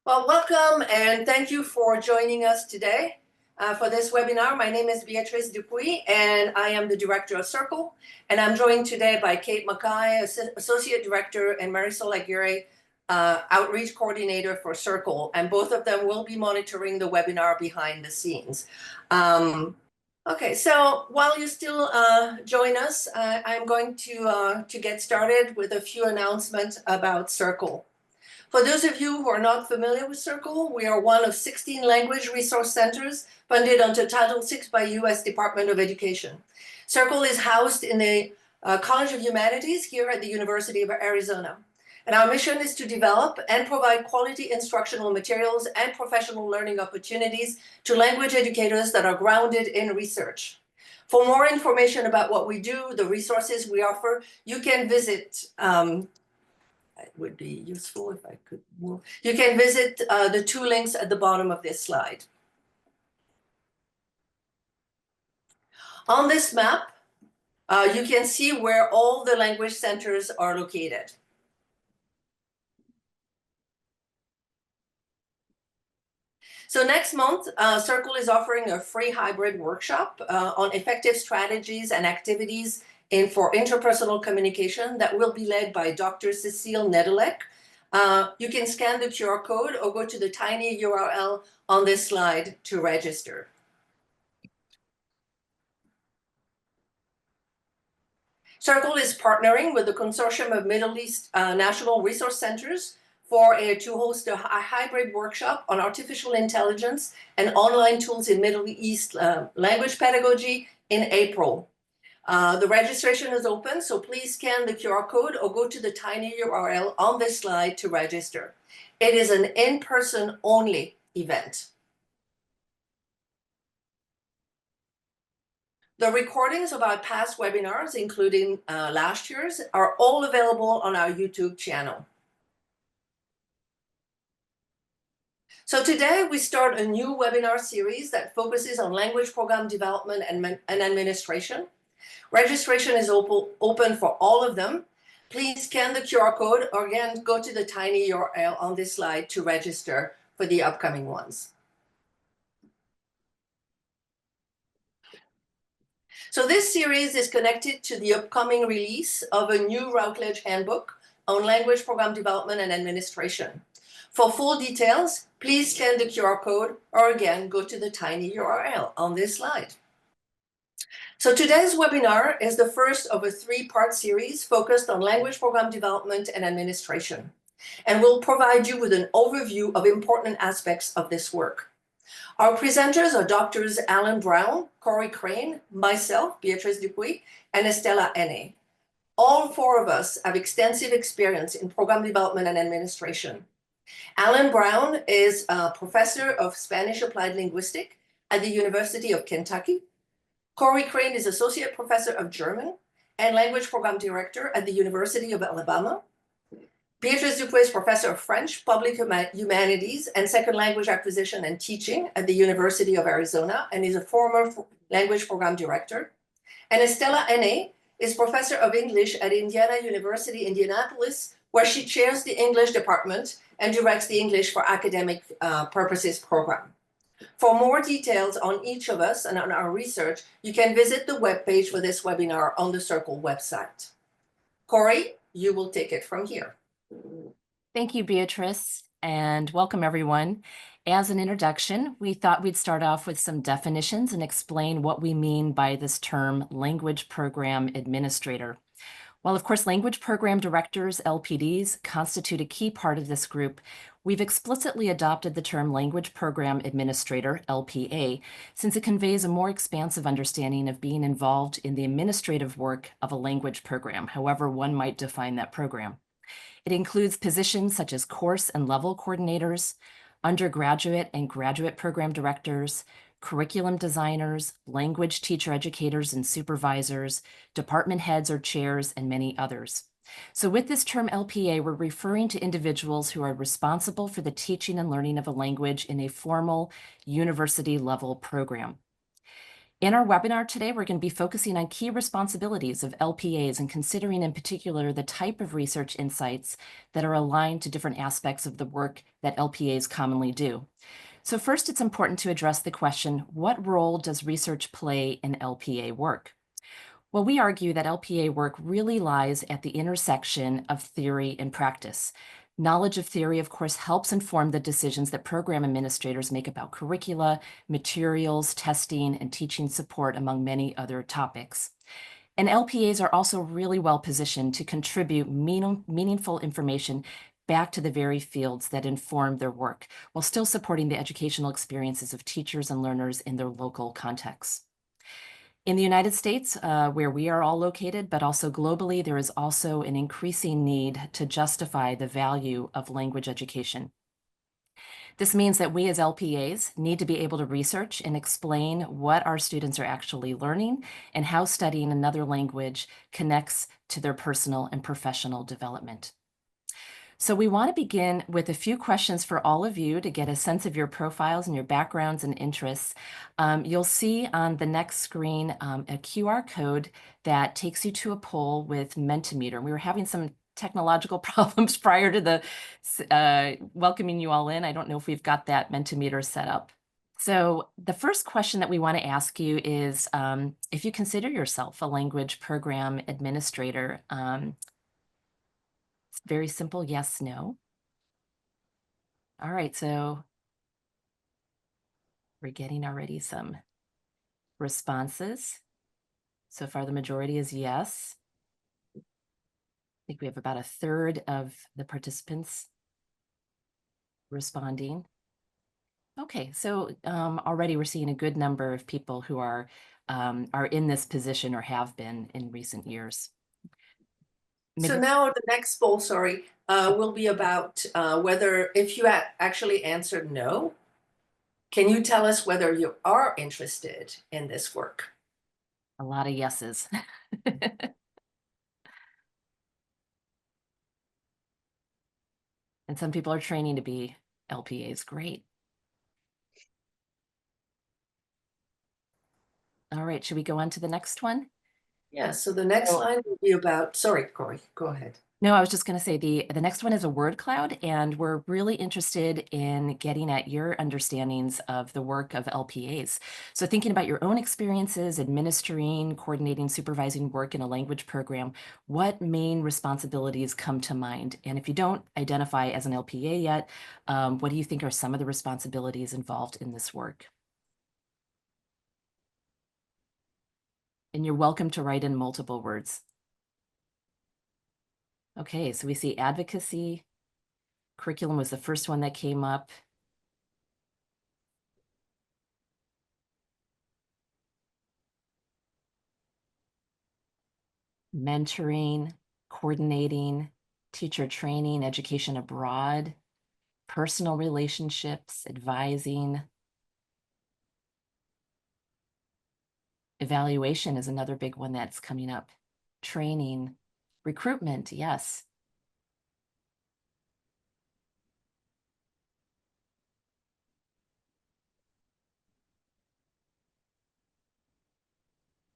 Well, welcome and thank you for joining us today for this webinar. My name is Beatrice Dupuy and I am the director of Circle. And I'm joined today by Kate Mackay, Associate Director, and Marisol Aguirre, Outreach Coordinator for Circle. And both of them will be monitoring the webinar behind the scenes. Okay, so while you still join us, I'm going to get started with a few announcements about Circle. For those of you who are not familiar with Circle, we are one of 16 language resource centers funded under Title VI by U.S. Department of Education. Circle is housed in the College of Humanities here at the University of Arizona. And our mission is to develop and provide quality instructional materials and professional learning opportunities to language educators that are grounded in research. For more information about what we do, the resources we offer, you can visit it would be useful if I could move. You can visit the two links at the bottom of this slide. On this map, you can see where all the language centers are located. So next month, Circle is offering a free hybrid workshop on effective strategies and activities for interpersonal communication that will be led by Dr. Cecile Nedelec. You can scan the QR code or go to the tiny URL on this slide to register. Circle is partnering with the Consortium of Middle East National Resource Centers to host a hybrid workshop on artificial intelligence and online tools in Middle East language pedagogy in April. The registration is open, so please scan the QR code or go to the tiny URL on this slide to register. It is an in-person only event. The recordings of our past webinars, including last year's, are all available on our YouTube channel. So today we start a new webinar series that focuses on language program development and administration. Registration is open for all of them. Please scan the QR code or again, go to the tiny URL on this slide to register for the upcoming ones. So this series is connected to the upcoming release of a new Routledge handbook on language program development and administration. For full details, please scan the QR code or again, go to the tiny URL on this slide. So today's webinar is the first of a three-part series focused on language program development and administration, and will provide you with an overview of important aspects of this work. Our presenters are Drs. Alan Brown, Cori Crane, myself, Beatrice Dupuy, and Estela N.A. All four of us have extensive experience in program development and administration. Alan Brown is a professor of Spanish Applied Linguistics at the University of Kentucky. Cori Crane is Associate Professor of German and Language Program Director at the University of Alabama. Beatrice Dupuy is Professor of French, Public Humanities, and Second Language Acquisition and Teaching at the University of Arizona and is a former Language Program Director. And Estela N.A. is Professor of English at Indiana University, Indianapolis, where she chairs the English department and directs the English for Academic Purposes program. For more details on each of us and on our research, you can visit the webpage for this webinar on the Circle website. Cori, you will take it from here. Thank you, Beatrice, and welcome everyone. As an introduction, we thought we'd start off with some definitions and explain what we mean by this term language program administrator. While of course language program directors, LPDs, constitute a key part of this group, we've explicitly adopted the term language program administrator, LPA, since it conveys a more expansive understanding of being involved in the administrative work of a language program, however one might define that program. It includes positions such as course and level coordinators, undergraduate and graduate program directors, curriculum designers, language teacher educators and supervisors, department heads or chairs, and many others. So with this term LPA, we're referring to individuals who are responsible for the teaching and learning of a language in a formal university level program. In our webinar today, we're going to be focusing on key responsibilities of LPAs and considering in particular the type of research insights that are aligned to different aspects of the work that LPAs commonly do. So first, it's important to address the question, what role does research play in LPA work? Well, we argue that LPA work really lies at the intersection of theory and practice. Knowledge of theory, of course, helps inform the decisions that program administrators make about curricula, materials, testing, and teaching support, among many other topics. And LPAs are also really well positioned to contribute meaningful information back to the very fields that inform their work, while still supporting the educational experiences of teachers and learners in their local contexts. In the United States, where we are all located, but also globally, there is also an increasing need to justify the value of language education. This means that we as LPAs need to be able to research and explain what our students are actually learning and how studying another language connects to their personal and professional development. So we want to begin with a few questions for all of you to get a sense of your profiles and your backgrounds and interests. You'll see on the next screen a QR code that takes you to a poll with Mentimeter. We were having some technological problems prior to the welcoming you all in. I don't know if we've got that Mentimeter set up. So the first question that we want to ask you is if you consider yourself a language program administrator. It's very simple, yes, no. All right, so we're getting already some responses. So far, the majority is yes. I think we have about a third of the participants responding. Okay, so already we're seeing a good number of people who are in this position or have been in recent years. So now the next poll, will be about whether, if you actually answered no, can you tell us whether you are interested in this work? A lot of yeses. And some people are training to be LPAs. Great. All right, should we go on to the next one? Yeah, so the next slide will be about, sorry, Cori, go ahead. No, I was just going to say the next one is a word cloud, and we're really interested in getting at your understandings of the work of LPAs. So thinking about your own experiences, administering, coordinating, supervising work in a language program, what main responsibilities come to mind? And if you don't identify as an LPA yet, what do you think are some of the responsibilities involved in this work? And you're welcome to write in multiple words. Okay, so we see advocacy. Curriculum was the first one that came up. Mentoring, coordinating, teacher training, education abroad, personal relationships, advising. Evaluation is another big one that's coming up. Training, recruitment, yes.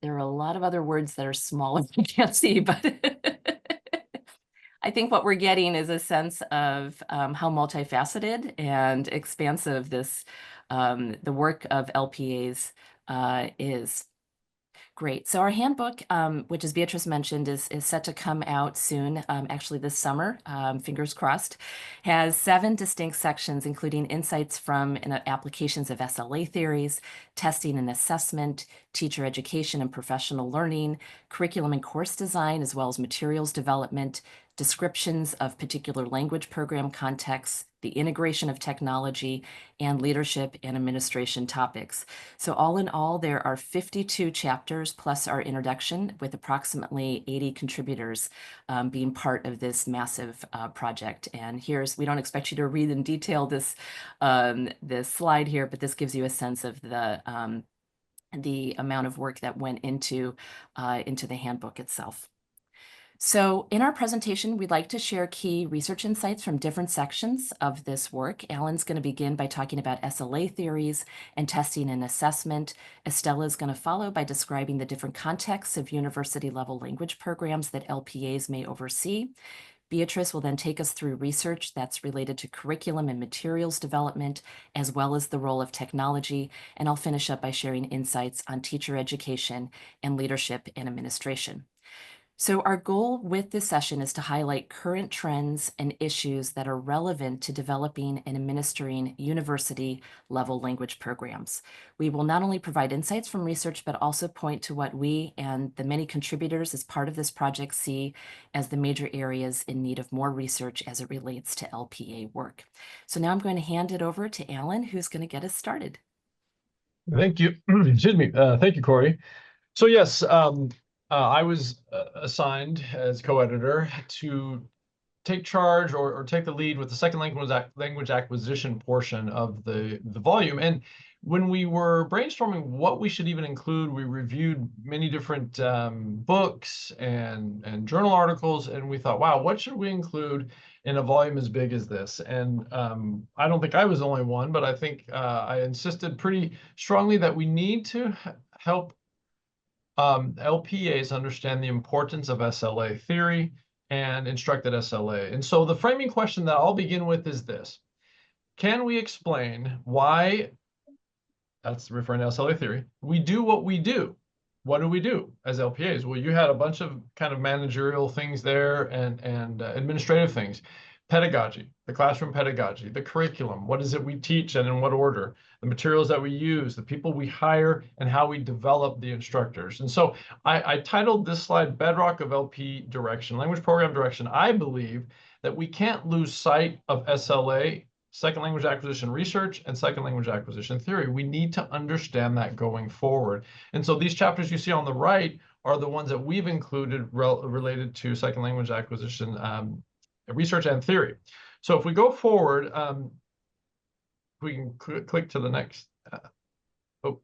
There are a lot of other words that are small and you can't see, but I think what we're getting is a sense of how multifaceted and expansive this the work of LPAs is. Great. So our handbook, which as Beatrice mentioned, is set to come out soon, actually this summer, fingers crossed, has 7 distinct sections, including insights from applications of SLA theories, testing and assessment, teacher education and professional learning, curriculum and course design, as well as materials development, descriptions of particular language program contexts, the integration of technology, and leadership and administration topics. So all in all, there are 52 chapters plus our introduction, with approximately 80 contributors being part of this massive project. And we don't expect you to read in detail this slide here, but this gives you a sense of the amount of work that went into the handbook itself. So in our presentation, we'd like to share key research insights from different sections of this work. Alan's going to begin by talking about SLA theories and testing and assessment. Estela is going to follow by describing the different contexts of university-level language programs that LPAs may oversee. Beatrice will then take us through research that's related to curriculum and materials development, as well as the role of technology, and I'll finish up by sharing insights on teacher education and leadership and administration. So our goal with this session is to highlight current trends and issues that are relevant to developing and administering university-level language programs. We will not only provide insights from research, but also point to what we and the many contributors as part of this project see as the major areas in need of more research as it relates to LPA work. So now I'm going to hand it over to Alan, who's going to get us started. Thank you. Excuse me. Thank you, Cori. So yes, I was assigned as co-editor to take charge or take the lead with the second language acquisition portion of the volume. And when we were brainstorming what we should even include, we reviewed many different books and journal articles, and we thought, wow, what should we include in a volume as big as this? And I don't think I was the only one, but I think I insisted pretty strongly that we need to help LPAs understand the importance of SLA theory and instructed SLA. And so the framing question that I'll begin with is this: can we explain why, that's referring to SLA theory, we do what we do? What do we do as LPAs? Well, you had a bunch of kind of managerial things there and administrative things. Pedagogy, the classroom pedagogy, the curriculum, what is it we teach and in what order, the materials that we use, the people we hire, and how we develop the instructors. And so I titled this slide Bedrock of LP Direction, Language Program Direction. I believe that we can't lose sight of SLA, second language acquisition research, and second language acquisition theory. We need to understand that going forward. And so these chapters you see on the right are the ones that we've included related to second language acquisition research and theory. So if we go forward, we can click to the next. Oh,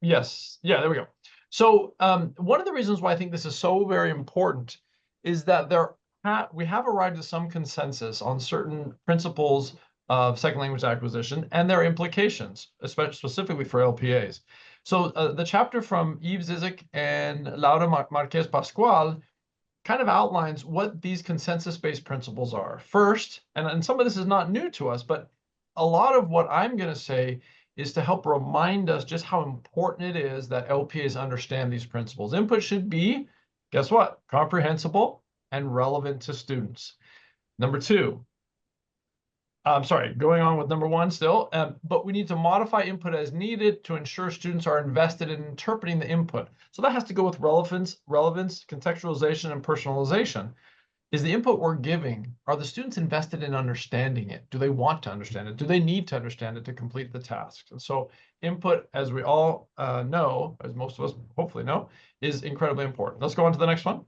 yes. Yeah, there we go. So one of the reasons why I think this is so very important is that we have arrived at some consensus on certain principles of second language acquisition and their implications, especially specifically for LPAs. So the chapter from Yves Zizek and Laura Marquez Pascual kind of outlines what these consensus-based principles are. First, and some of this is not new to us, but a lot of what I'm going to say is to help remind us just how important it is that LPAs understand these principles. Input should be, guess what? Comprehensible and relevant to students. Number two, I'm sorry, going on with number one still, but we need to modify input as needed to ensure students are invested in interpreting the input. So that has to go with relevance, contextualization, and personalization. Is the input we're giving, are the students invested in understanding it? Do they want to understand it? Do they need to understand it to complete the tasks? And so input, as we all know, as most of us hopefully know, is incredibly important. Let's go on to the next one.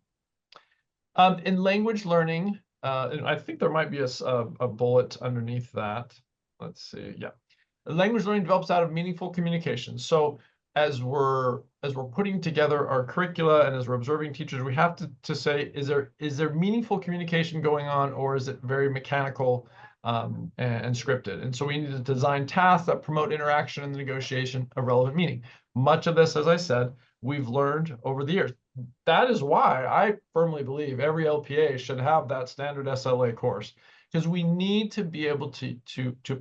In language learning, and I think there might be a bullet underneath that. Let's see. Yeah. Language learning develops out of meaningful communication. So as we're putting together our curricula and as we're observing teachers, we have to say, is there meaningful communication going on, or is it very mechanical and scripted? And so we need to design tasks that promote interaction and the negotiation of relevant meaning. Much of this, as I said, we've learned over the years. That is why I firmly believe every LPA should have that standard SLA course, because we need to be able to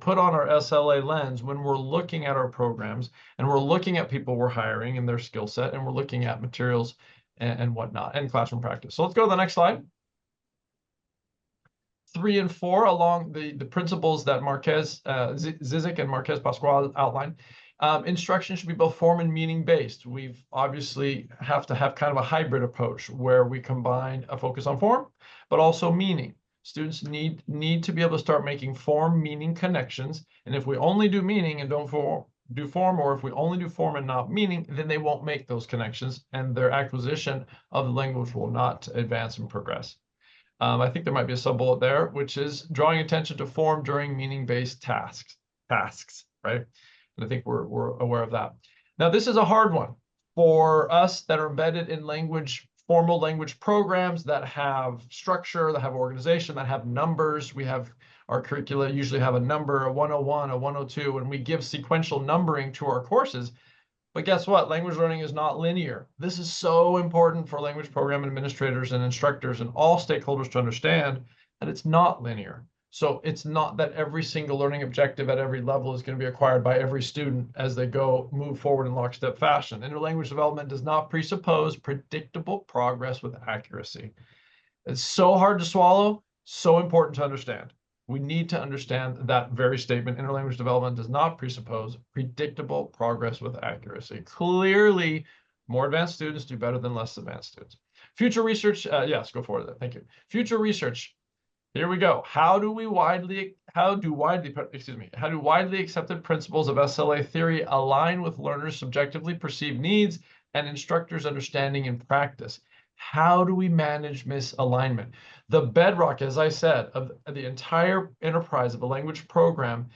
put on our SLA lens when we're looking at our programs and we're looking at people we're hiring and their skill set, and we're looking at materials and whatnot, and classroom practice. So let's go to the next slide. 3 and 4 along the principles that Zizek and Marquez Pascual outlined. Instruction should be both form and meaning based. We've obviously have to have kind of a hybrid approach where we combine a focus on form, but also meaning. Students need to be able to start making form meaning connections. And if we only do meaning and don't do form, or if we only do form and not meaning, then they won't make those connections and their acquisition of the language will not advance and progress. I think there might be a sub-bullet there, which is drawing attention to form during meaning-based tasks, right? And I think we're aware of that. Now, this is a hard one for us that are embedded in language formal language programs that have structure, that have organization, that have numbers. We have our curricula usually have a number, a 101, a 102, and we give sequential numbering to our courses. But guess what? Language learning is not linear. This is so important for language program administrators and instructors and all stakeholders to understand that it's not linear. So it's not that every single learning objective at every level is going to be acquired by every student as they move forward in lockstep fashion. Interlanguage development does not presuppose predictable progress with accuracy. It's so hard to swallow, so important to understand. We need to understand that very statement. Interlanguage development does not presuppose predictable progress with accuracy. Clearly, more advanced students do better than less advanced students. Future research, yes, go for it. Thank you. Future research. Here we go. How do widely accepted principles of SLA theory align with learners' subjectively perceived needs and instructors' understanding in practice? How do we manage misalignment? The bedrock, as I said, of the entire enterprise of a language program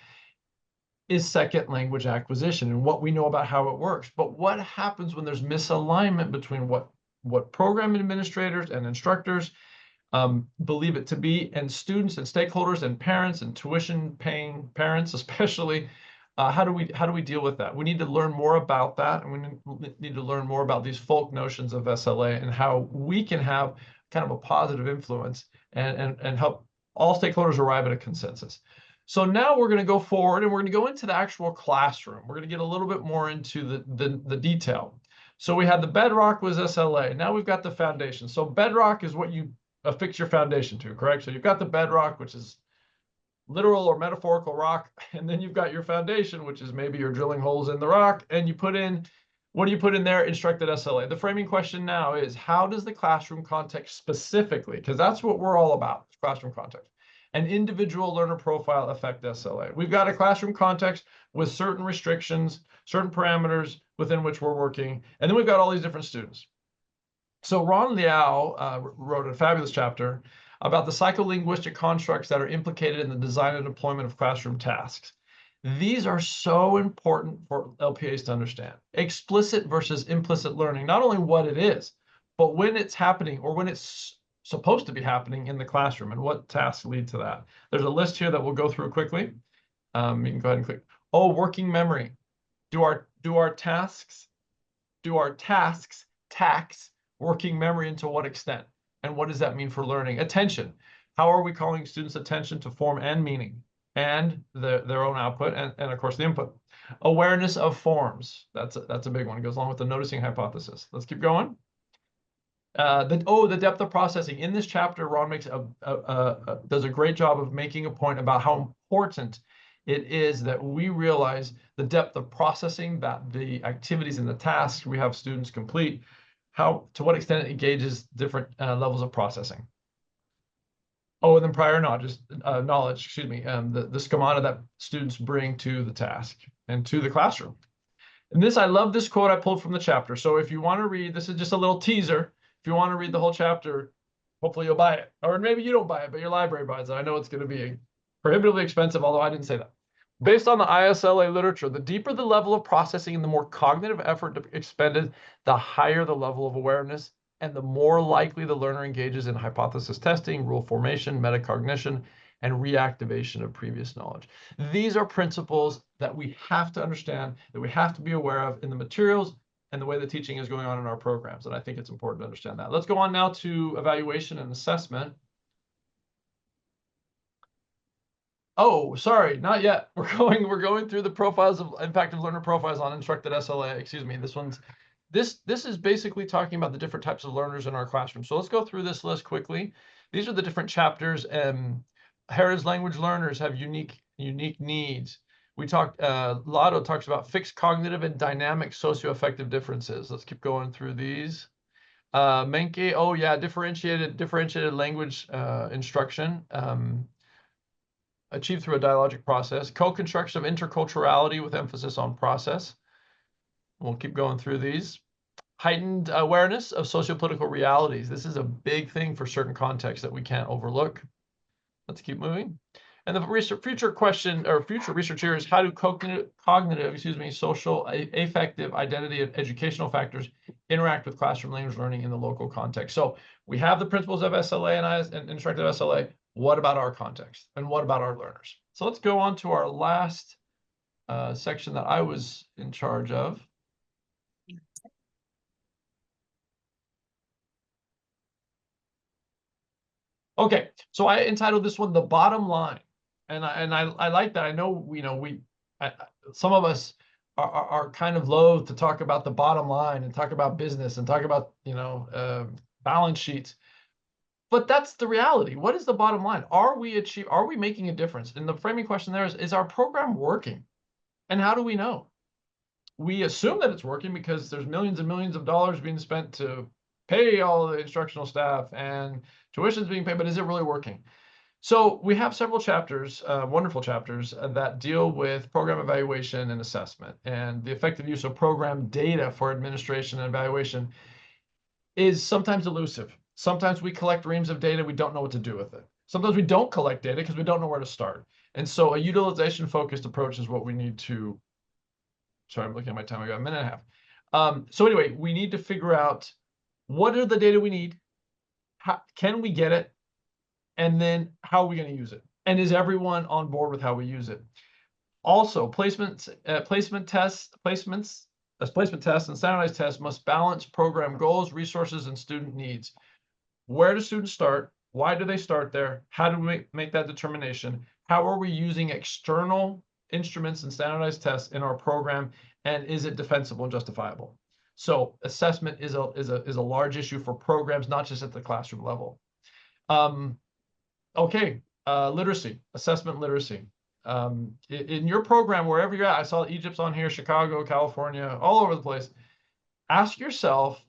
is second language acquisition and what we know about how it works. But what happens when there's misalignment between what program administrators and instructors believe it to be, and students and stakeholders and parents and tuition-paying parents especially? How do we deal with that? We need to learn more about that, and we need to learn more about these folk notions of SLA and how we can have kind of a positive influence and help all stakeholders arrive at a consensus. So now we're going to go forward and we're going to go into the actual classroom. We're going to get a little bit more into the detail. So we had the bedrock was SLA. Now we've got the foundation. So bedrock is what you affix your foundation to, correct? So you've got the bedrock, which is literal or metaphorical rock, and then you've got your foundation, which is maybe you're drilling holes in the rock, and you put in, what do you put in there? Instructed SLA. The framing question now is, how does the classroom context specifically, because that's what we're all about, classroom context, an individual learner profile affect SLA? We've got a classroom context with certain restrictions, certain parameters within which we're working, and then we've got all these different students. So Ron Liao wrote a fabulous chapter about the psycholinguistic constructs that are implicated in the design and deployment of classroom tasks. These are so important for LPAs to understand. Explicit versus implicit learning, not only what it is, but when it's happening or when it's supposed to be happening in the classroom and what tasks lead to that. There's a list here that we'll go through quickly. You can go ahead and click. Oh, working memory. Do our tasks tax working memory, and to what extent? And what does that mean for learning? Attention. How are we calling students' attention to form and meaning and their own output and of course the input? Awareness of forms. That's a big one. It goes along with the noticing hypothesis. Let's keep going. The depth of processing. In this chapter, Ron does a great job of making a point about how important it is that we realize the depth of processing, that the activities and the tasks we have students complete, to what extent it engages different levels of processing. Oh, and then prior knowledge, the schemata that students bring to the task and to the classroom. And this, I love this quote I pulled from the chapter. So if you want to read, this is just a little teaser. If you want to read the whole chapter, hopefully you'll buy it. Or maybe you don't buy it, but your library buys it. I know it's going to be prohibitively expensive, although I didn't say that. Based on the ISLA literature, the deeper the level of processing and the more cognitive effort expended, the higher the level of awareness and the more likely the learner engages in hypothesis testing, rule formation, metacognition, and reactivation of previous knowledge. These are principles that we have to understand, that we have to be aware of in the materials and the way the teaching is going on in our programs. And I think it's important to understand that. Let's go on now to evaluation and assessment. Oh, sorry, not yet. We're going through the profiles of impact of learner profiles on instructed SLA. Excuse me. This is basically talking about the different types of learners in our classroom. So let's go through this list quickly. These are the different chapters. Heritage language learners have unique needs. Lotto talks about fixed cognitive and dynamic socioaffective differences. Let's keep going through these. Menke, oh yeah, differentiated language instruction. Achieved through a dialogic process. Co-construction of interculturality with emphasis on process. We'll keep going through these. Heightened awareness of sociopolitical realities. This is a big thing for certain contexts that we can't overlook. Let's keep moving. And the future question or future research here is how do cognitive, social, affective, identity, and educational factors interact with classroom language learning in the local context? So we have the principles of SLA and instructive SLA. What about our context? And what about our learners? So let's go on to our last section that I was in charge of. Okay, so I entitled this one "The Bottom Line," and I like that. I know some of us are kind of loath to talk about the bottom line and talk about business and talk about balance sheets, but that's the reality. What is the bottom line? Are we making a difference? And the framing question there is our program working? And how do we know? We assume that it's working because there's millions and millions of dollars being spent to pay all the instructional staff and tuition's being paid, but is it really working? So we have several chapters, wonderful chapters, that deal with program evaluation and assessment, and the effective use of program data for administration and evaluation is sometimes elusive. Sometimes we collect reams of data, we don't know what to do with it. Sometimes we don't collect data because we don't know where to start. And so a utilization-focused approach is what we need to, sorry, I'm looking at my time, I got a minute and a half. So anyway, we need to figure out what are the data we need, how can we get it, and then how are we going to use it? And is everyone on board with how we use it? Also, placement tests and standardized tests must balance program goals, resources, and student needs. Where do students start? Why do they start there? How do we make that determination? How are we using external instruments and standardized tests in our program? And is it defensible and justifiable? So assessment is a large issue for programs, not just at the classroom level. Okay, literacy, assessment literacy. In your program, wherever you're at, I saw Egypt's on here, Chicago, California, all over the place. Ask yourself,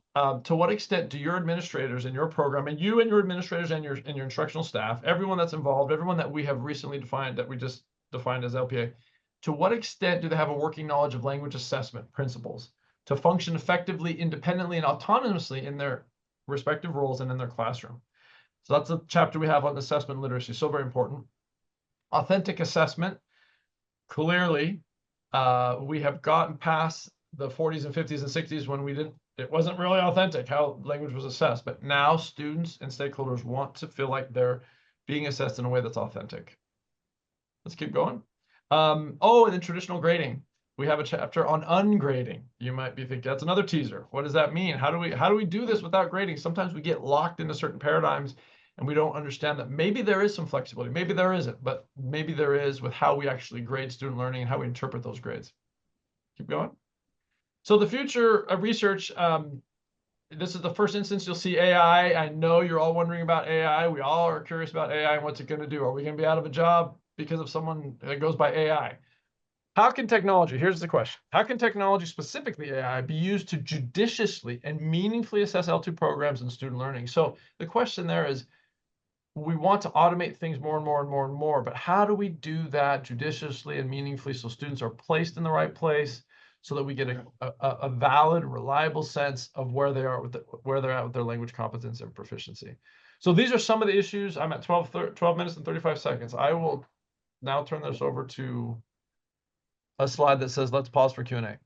to what extent do your administrators in your program, and your administrators and your instructional staff, everyone that's involved, everyone that we have recently defined, that we just defined as LPA, to what extent do they have a working knowledge of language assessment principles to function effectively, independently, and autonomously in their respective roles and in their classroom? So that's a chapter we have on assessment literacy, so very important. Authentic assessment. Clearly, we have gotten past the 40s and 50s and 60s when it wasn't really authentic how language was assessed, but now students and stakeholders want to feel like they're being assessed in a way that's authentic. Let's keep going. Oh, and then traditional grading. We have a chapter on ungrading. You might be thinking that's another teaser. What does that mean? How do we do this without grading? Sometimes we get locked into certain paradigms and we don't understand that maybe there is some flexibility. Maybe there isn't, but maybe there is with how we actually grade student learning and how we interpret those grades. Keep going. So the future of research, this is the first instance you'll see AI. I know you're all wondering about AI. We all are curious about AI and what's it going to do. Are we going to be out of a job because of someone that goes by AI? How can technology, here's the question, how can technology, specifically AI, be used to judiciously and meaningfully assess L2 programs and student learning? So the question there is, we want to automate things more and more and more and more, but how do we do that judiciously and meaningfully so students are placed in the right place so that we get a valid, reliable sense of where they are where they're at with their language competence and proficiency? So these are some of the issues. I'm at 12 minutes and 35 seconds. I will now turn this over to a slide that says, let's pause for Q&A.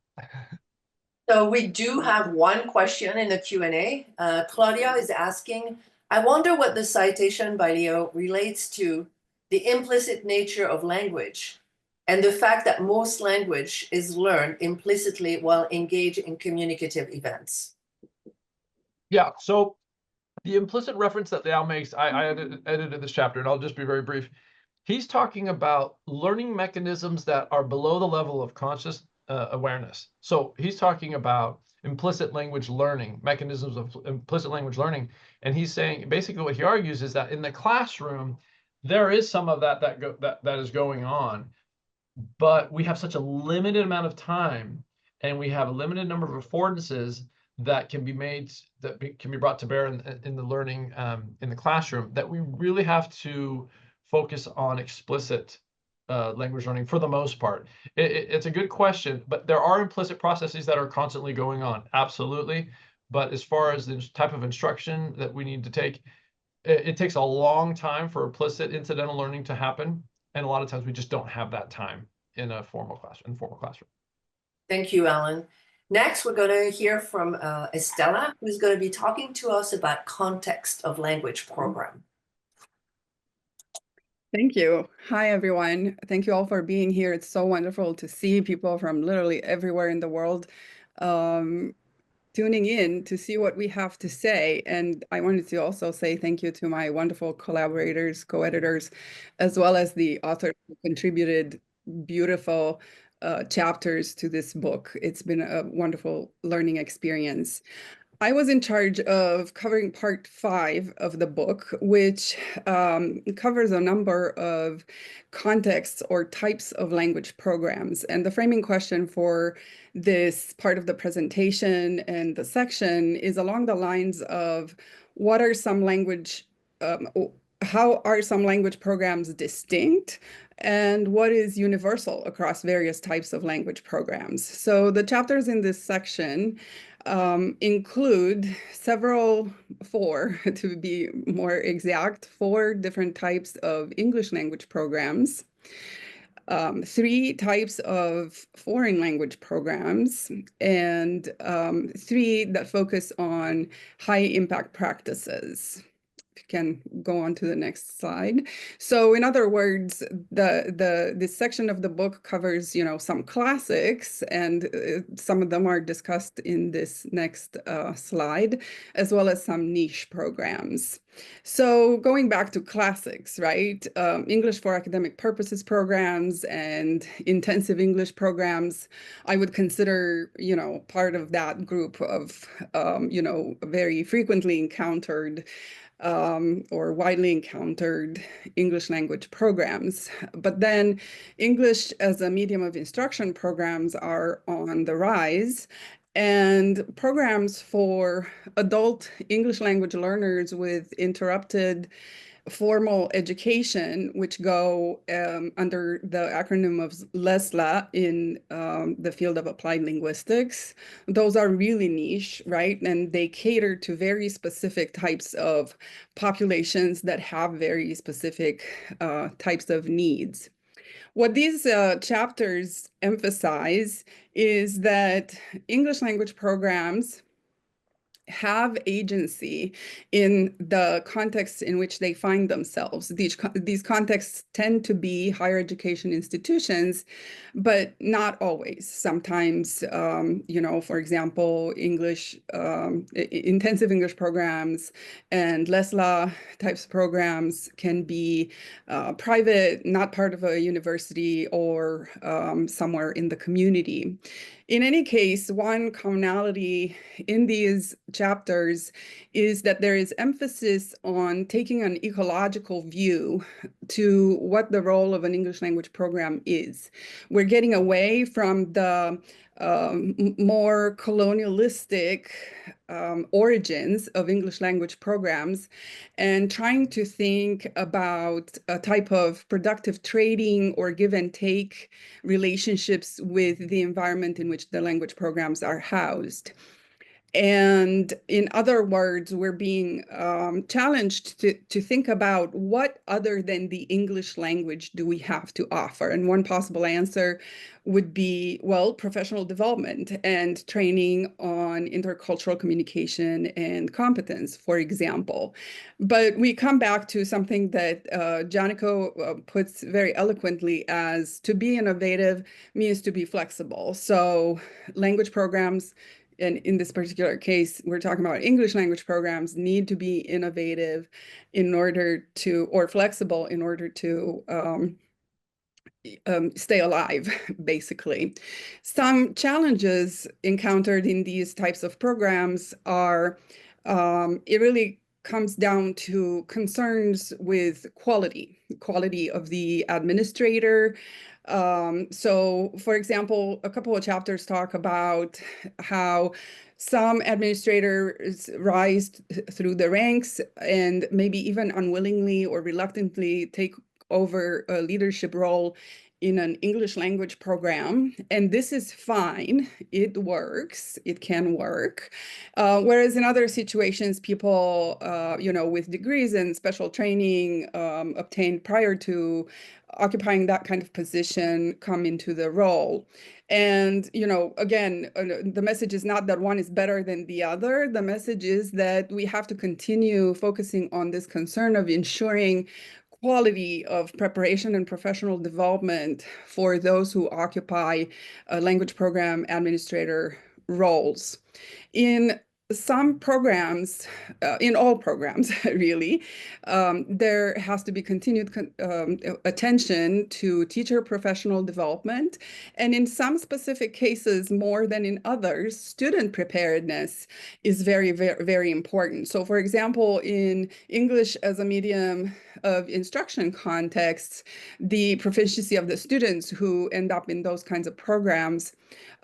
So we do have one question in the Q&A. Claudia is asking, I wonder what the citation by Leo relates to the implicit nature of language and the fact that most language is learned implicitly while engaged in communicative events. Yeah, so the implicit reference that Leo makes, I edited this chapter, and I'll just be very brief. He's talking about learning mechanisms that are below the level of conscious awareness. So he's talking about implicit language learning, mechanisms of implicit language learning. And he's saying, basically what he argues is that in the classroom, there is some of that is going on, but we have such a limited amount of time and we have a limited number of affordances that can be made, can be brought to bear in the learning in the classroom, that we really have to focus on explicit language learning for the most part. It's a good question, but there are implicit processes that are constantly going on, absolutely. But as far as the type of instruction that we need to take, it takes a long time for implicit incidental learning to happen. And a lot of times we just don't have that time in a formal classroom. Thank you, Alan. Next, we're going to hear from Estela, who's going to be talking to us about context of language program. Thank you. Hi, everyone. Thank you all for being here. It's so wonderful to see people from literally everywhere in the world tuning in to see what we have to say. And I wanted to also say thank you to my wonderful collaborators, co-editors, as well as the authors who contributed beautiful chapters to this book. It's been a wonderful learning experience. I was in charge of covering part 5 of the book, which covers a number of contexts or types of language programs. And the framing question for this part of the presentation and the section is along the lines of what are some language, how are some language programs distinct? And what is universal across various types of language programs? So the chapters in this section include four to be more exact, 4 different types of English language programs, 3 types of foreign language programs, and 3 that focus on high impact practices. If you can go on to the next slide. So in other words, this section of the book covers, some classics, and some of them are discussed in this next slide, as well as some niche programs. So going back to classics, right? English for academic purposes programs and intensive English programs, I would consider, part of that group of, very frequently encountered or widely encountered English language programs. But then English as a medium of instruction programs are on the rise. And programs for adult English language learners with interrupted formal education, which go under the acronym of LESLA in the field of applied linguistics. Those are really niche, right? And they cater to very specific types of populations that have very specific types of needs. What these chapters emphasize is that English language programs have agency in the contexts in which they find themselves. These contexts tend to be higher education institutions, but not always. Sometimes, for example, intensive English programs and LESLA types of programs can be private, not part of a university, or somewhere in the community. In any case, one commonality in these chapters is that there is emphasis on taking an ecological view to what the role of an English language program is. We're getting away from the more colonialistic origins of English language programs and trying to think about a type of productive trading or give and take relationships with the environment in which the language programs are housed. And in other words, we're being challenged to think about what other than the English language do we have to offer? And one possible answer would be, well, professional development and training on intercultural communication and competence, for example. But we come back to something that Janico puts very eloquently as to be innovative means to be flexible. So language programs, and in this particular case, we're talking about English language programs, need to be innovative in order to, or flexible in order to stay alive, basically. Some challenges encountered in these types of programs are, it really comes down to concerns with quality of the administrator. So, for example, a couple of chapters talk about how some administrators rise through the ranks and maybe even unwillingly or reluctantly take over a leadership role in an English language program, and this is fine. It works. It can work. Whereas in other situations, people, with degrees and special training obtained prior to occupying that kind of position come into the role. And, again, the message is not that one is better than the other. The message is that we have to continue focusing on this concern of ensuring quality of preparation and professional development for those who occupy language program administrator roles. In some programs, in all programs, really, there has to be continued attention to teacher professional development. And in some specific cases, more than in others, student preparedness is very, very, very important. So, for example, in English as a medium of instruction contexts, the proficiency of the students who end up in those kinds of programs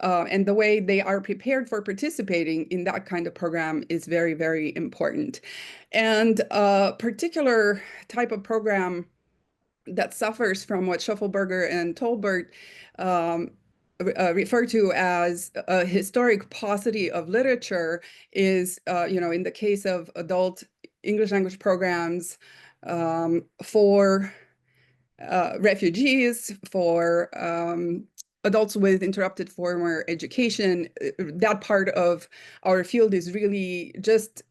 and the way they are prepared for participating in that kind of program is very, very important. And a particular type of program that suffers from what Schoffelberger and Tolbert refer to as a historic paucity of literature is, in the case of adult English language programs for refugees, for adults with interrupted formal education. That part of our field is really just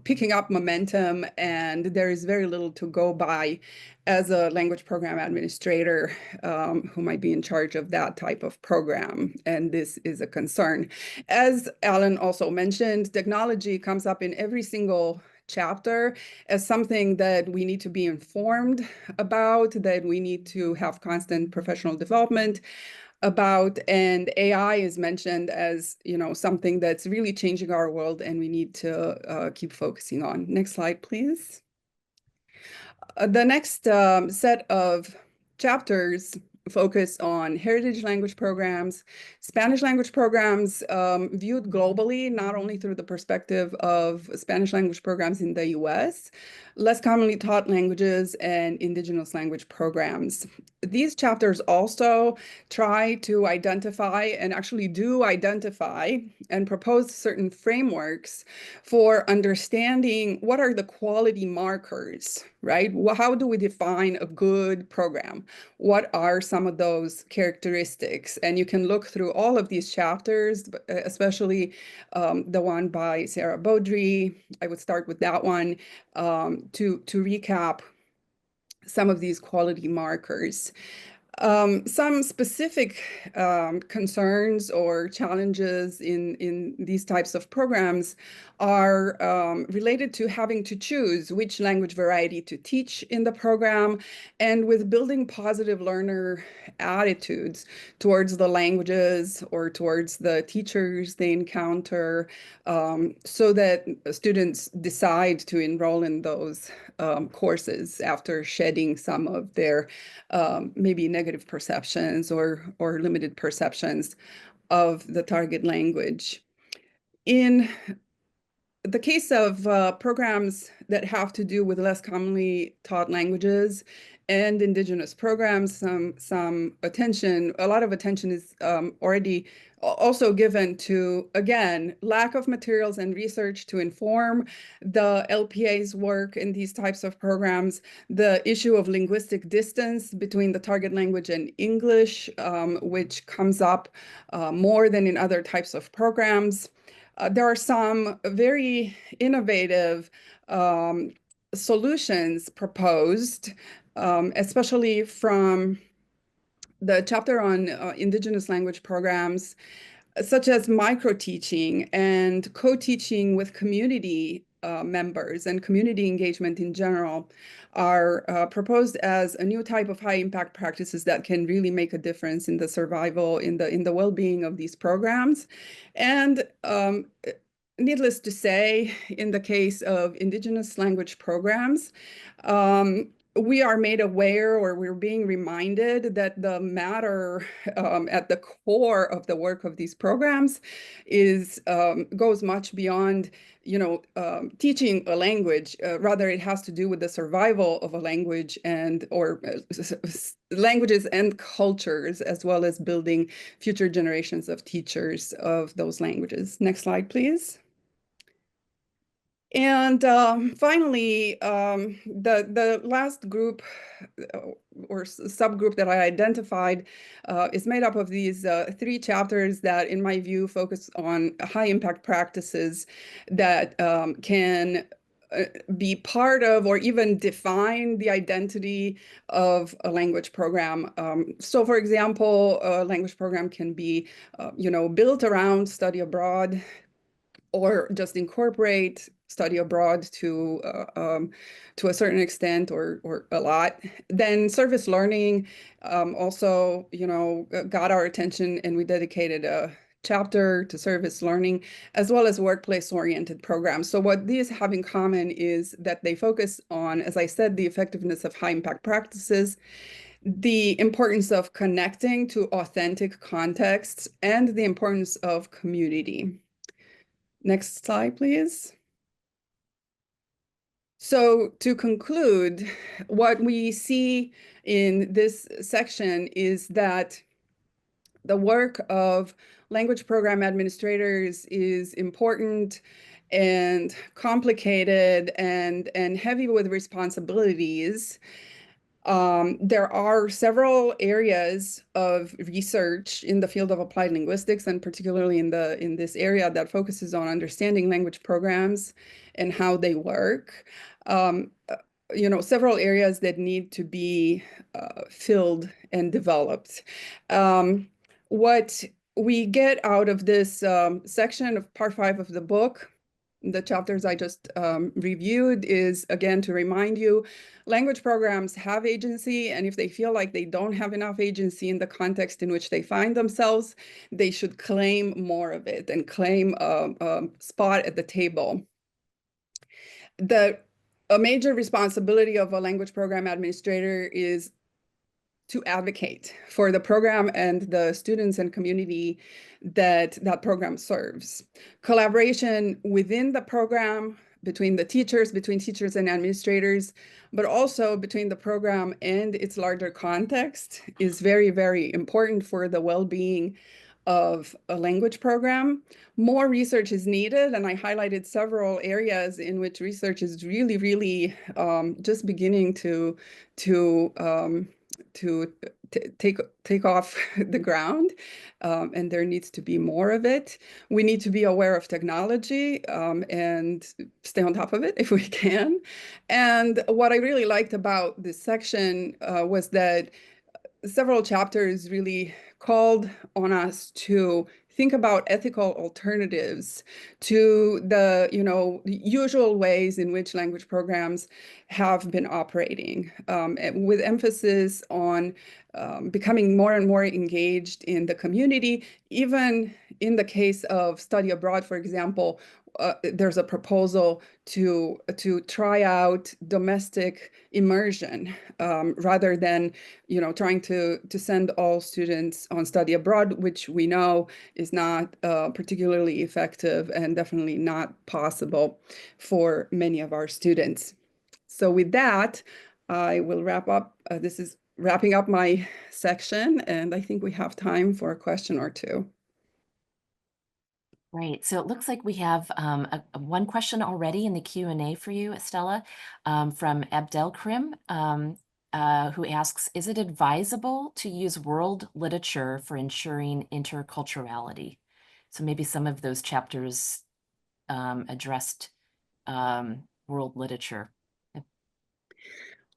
picking up momentum, and there is very little to go by as a language program administrator who might be in charge of that type of program, and this is a concern. As Alan also mentioned, technology comes up in every single chapter as something that we need to be informed about, that we need to have constant professional development about, and AI is mentioned as something that's really changing our world and we need to keep focusing on. Next slide, please. The next set of chapters focus on heritage language programs, Spanish language programs viewed globally, not only through the perspective of Spanish language programs in the US, less commonly taught languages, and indigenous language programs. These chapters also try to identify, and actually do identify, and propose certain frameworks for understanding what are the quality markers, right? How do we define a good program? What are some of those characteristics? And you can look through all of these chapters, especially the one by Sarah Beaudry. I would start with that one to recap some of these quality markers. Some specific concerns or challenges in these types of programs are related to having to choose which language variety to teach in the program, and with building positive learner attitudes towards the languages or towards the teachers they encounter, so that students decide to enroll in those courses after shedding some of their maybe negative perceptions or limited perceptions of the target language. In the case of programs that have to do with less commonly taught languages and indigenous programs, some attention, a lot of attention is already also given to, again, lack of materials and research to inform the LPA's work in these types of programs, the issue of linguistic distance between the target language and English, which comes up more than in other types of programs. There are some very innovative solutions proposed, especially from the chapter on indigenous language programs, such as micro-teaching and co-teaching with community members and community engagement in general are proposed as a new type of high-impact practices that can really make a difference in the survival, in the well-being of these programs. And needless to say, in the case of indigenous language programs, we are made aware, or we're being reminded that the matter at the core of the work of these programs is goes much beyond, teaching a language. Rather, it has to do with the survival of a language and or languages and cultures, as well as building future generations of teachers of those languages. Next slide, please. And finally, the last group or subgroup that I identified is made up of these 3 chapters that, in my view, focus on high impact practices that can be part of or even define the identity of a language program. So, for example, a language program can be, built around study abroad, or just incorporate study abroad to a certain extent or a lot. Then service learning also, got our attention, and we dedicated a chapter to service learning, as well as workplace-oriented programs. So what these have in common is that they focus on, as I said, the effectiveness of high-impact practices, the importance of connecting to authentic contexts, and the importance of community. Next slide, please. So to conclude, what we see in this section is that the work of language program administrators is important and complicated and heavy with responsibilities. There are several areas of research in the field of applied linguistics, and particularly in this area that focuses on understanding language programs and how they work. Several areas that need to be filled and developed. What we get out of this section of part 5 of the book, the chapters I just reviewed, is, again, to remind you, language programs have agency, and if they feel like they don't have enough agency in the context in which they find themselves, they should claim more of it and claim a spot at the table. A major responsibility of a language program administrator is to advocate for the program and the students and community that program serves. Collaboration within the program, between teachers and administrators, but also between the program and its larger context, is very, very important for the well-being of a language program. More research is needed, and I highlighted several areas in which research is really, really just beginning to take off the ground, and there needs to be more of it. We need to be aware of technology and stay on top of it if we can. And what I really liked about this section was that several chapters really called on us to think about ethical alternatives to the usual ways in which language programs have been operating, with emphasis on becoming more and more engaged in the community. Even in the case of study abroad, for example, there's a proposal to try out domestic immersion rather than trying to send all students on study abroad, which we know is not particularly effective and definitely not possible for many of our students. So with that, I will wrap up. This is wrapping up my section, and I think we have time for a question or two. Great. So it looks like we have one question already in the Q&A for you, Estela, from Abdelkrim, who asks, is it advisable to use world literature for ensuring interculturality? So maybe some of those chapters addressed world literature.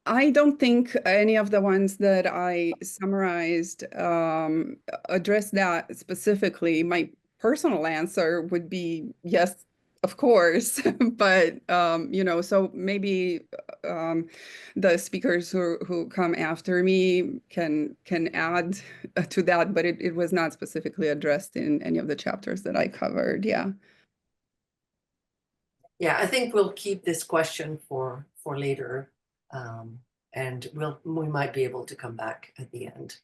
I don't think any of the ones that I summarized address that specifically. My personal answer would be yes, of course, but so maybe the speakers who come after me can add to that, but it was not specifically addressed in any of the chapters that I covered. Yeah. Yeah, I think we'll keep this question for later. and we might be able to come back at the end.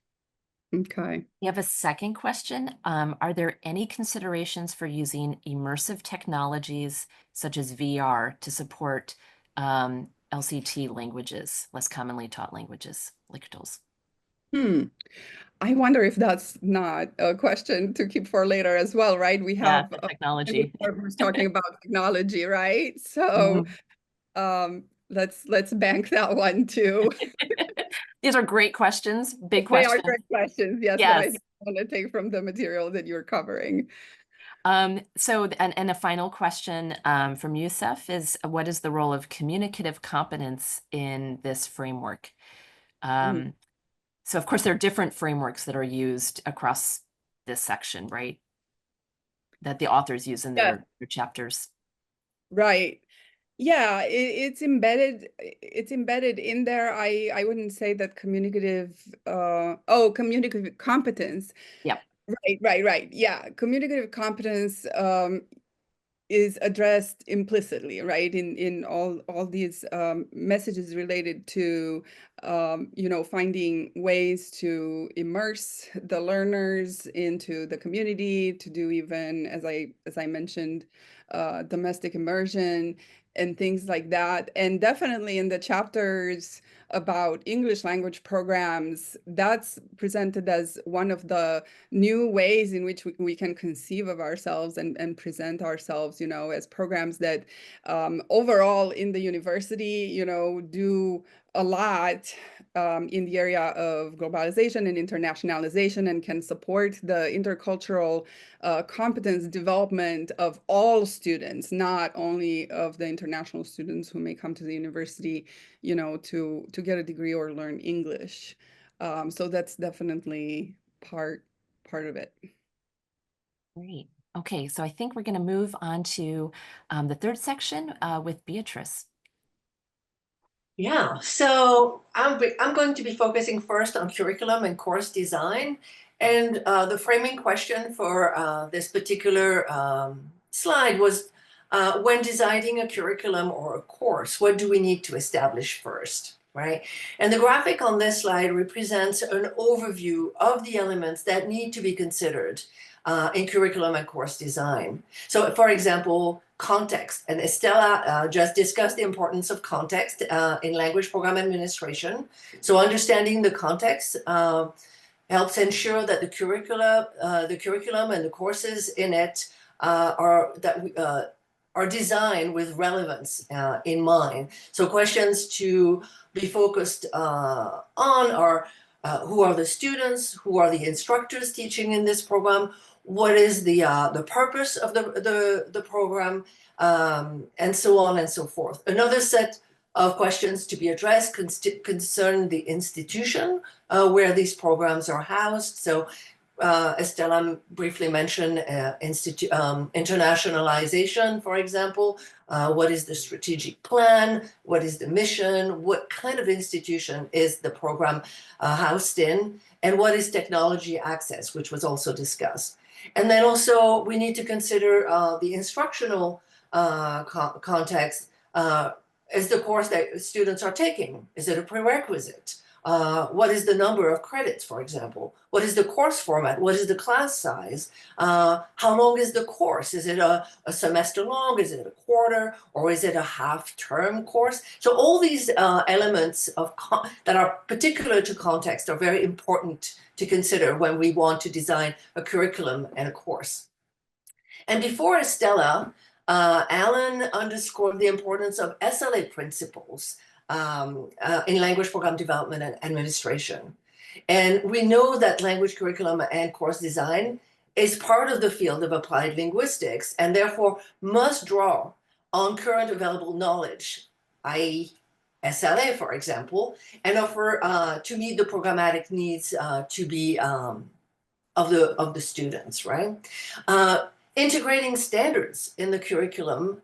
Okay. We have a second question. Are there any considerations for using immersive technologies such as VR to support LCT languages, less commonly taught languages, LCTLs? I wonder if that's not a question to keep for later as well, right? We Yeah, have the technology. who's talking about technology, right? So let's bank that one too. These are great questions, big They are questions. great questions, yes, but I Yes. want to take from the material that you're covering. So, and a final question from Youssef is, what is the role of communicative competence in this framework? So of course, there are different frameworks that are used across this section, right? That the authors use in their chapters. Right. Yeah, it's embedded in there. I wouldn't say that communicative communicative competence. Yep. Right. Yeah. Communicative competence is addressed implicitly, right? In all these messages related to finding ways to immerse the learners into the community, to do even as I mentioned, domestic immersion and things like that. And definitely in the chapters about English language programs, that's presented as one of the new ways in which we can conceive of ourselves and present ourselves, as programs that overall in the university, do a lot in the area of globalization and internationalization, and can support the intercultural competence development of all students, not only of the international students who may come to the university, to get a degree or learn English. So that's definitely part of it. Great. Okay, so I think we're going to move on to the third section with Beatrice. Yeah, so I'm going to be focusing first on curriculum and course design. And the framing question for this particular slide was, when designing a curriculum or a course, what do we need to establish first, right? And the graphic on this slide represents an overview of the elements that need to be considered in curriculum and course design. So, for example, context. And Estela just discussed the importance of context in language program administration. So understanding the context helps ensure that the curriculum and the courses in it are designed with relevance in mind. So questions to be focused on are who are the students, who are the instructors teaching in this program, what is the purpose of the program, and so on and so forth. Another set of questions to be addressed concern the institution where these programs are housed. So Estela briefly mentioned internationalization, for example. What is the strategic plan? What is the mission? What kind of institution is the program housed in? And what is technology access, which was also discussed. And then also we need to consider the instructional context. Is the course that students are taking, is it a prerequisite? What is the number of credits, for example? What is the course format? What is the class size? How long is the course? Is it a semester long? Is it a quarter? Or is it a half-term course? So all these elements that are particular to context are very important to consider when we want to design a curriculum and a course. And before Estela, Alan underscored the importance of SLA principles in language program development and administration. And we know that language curriculum and course design is part of the field of applied linguistics, and therefore must draw on current available knowledge, i.e. SLA, for example, and offer to meet the programmatic needs to be of the students, right? Integrating standards in the curriculum,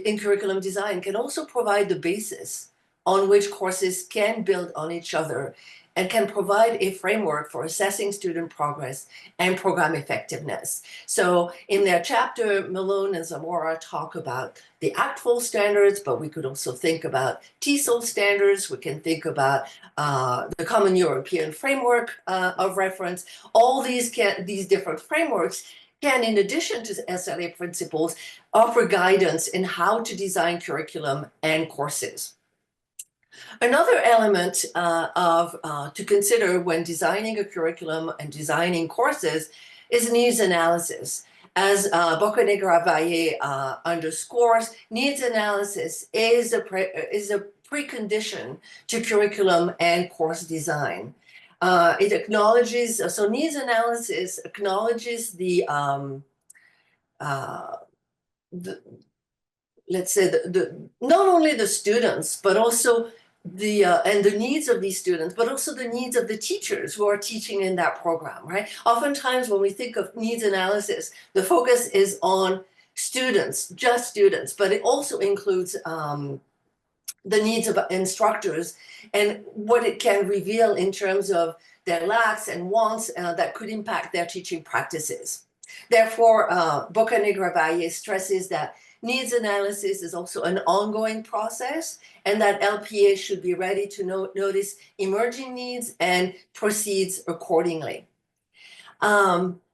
in curriculum design, can also provide the basis on which courses can build on each other and can provide a framework for assessing student progress and program effectiveness. So in their chapter, Malone and Zamora talk about the ACTFL standards, but we could also think about TESOL standards. We can think about the Common European Framework of Reference. All these different frameworks can, in addition to SLA principles, offer guidance in how to design curriculum and courses. Another element to consider when designing a curriculum and designing courses is needs analysis. As Bocanegra-Valle underscores, needs analysis is a precondition to curriculum and course design. It acknowledges, so needs analysis acknowledges let's say not only the students, but also and the needs of these students, but also the needs of the teachers who are teaching in that program, right? Oftentimes when we think of needs analysis, the focus is on students, just students, but it also includes the needs of instructors and what it can reveal in terms of their lacks and wants that could impact their teaching practices. Therefore, Bocanegra-Valle stresses that needs analysis is also an ongoing process, and that LPAs should be ready to notice emerging needs and proceeds accordingly.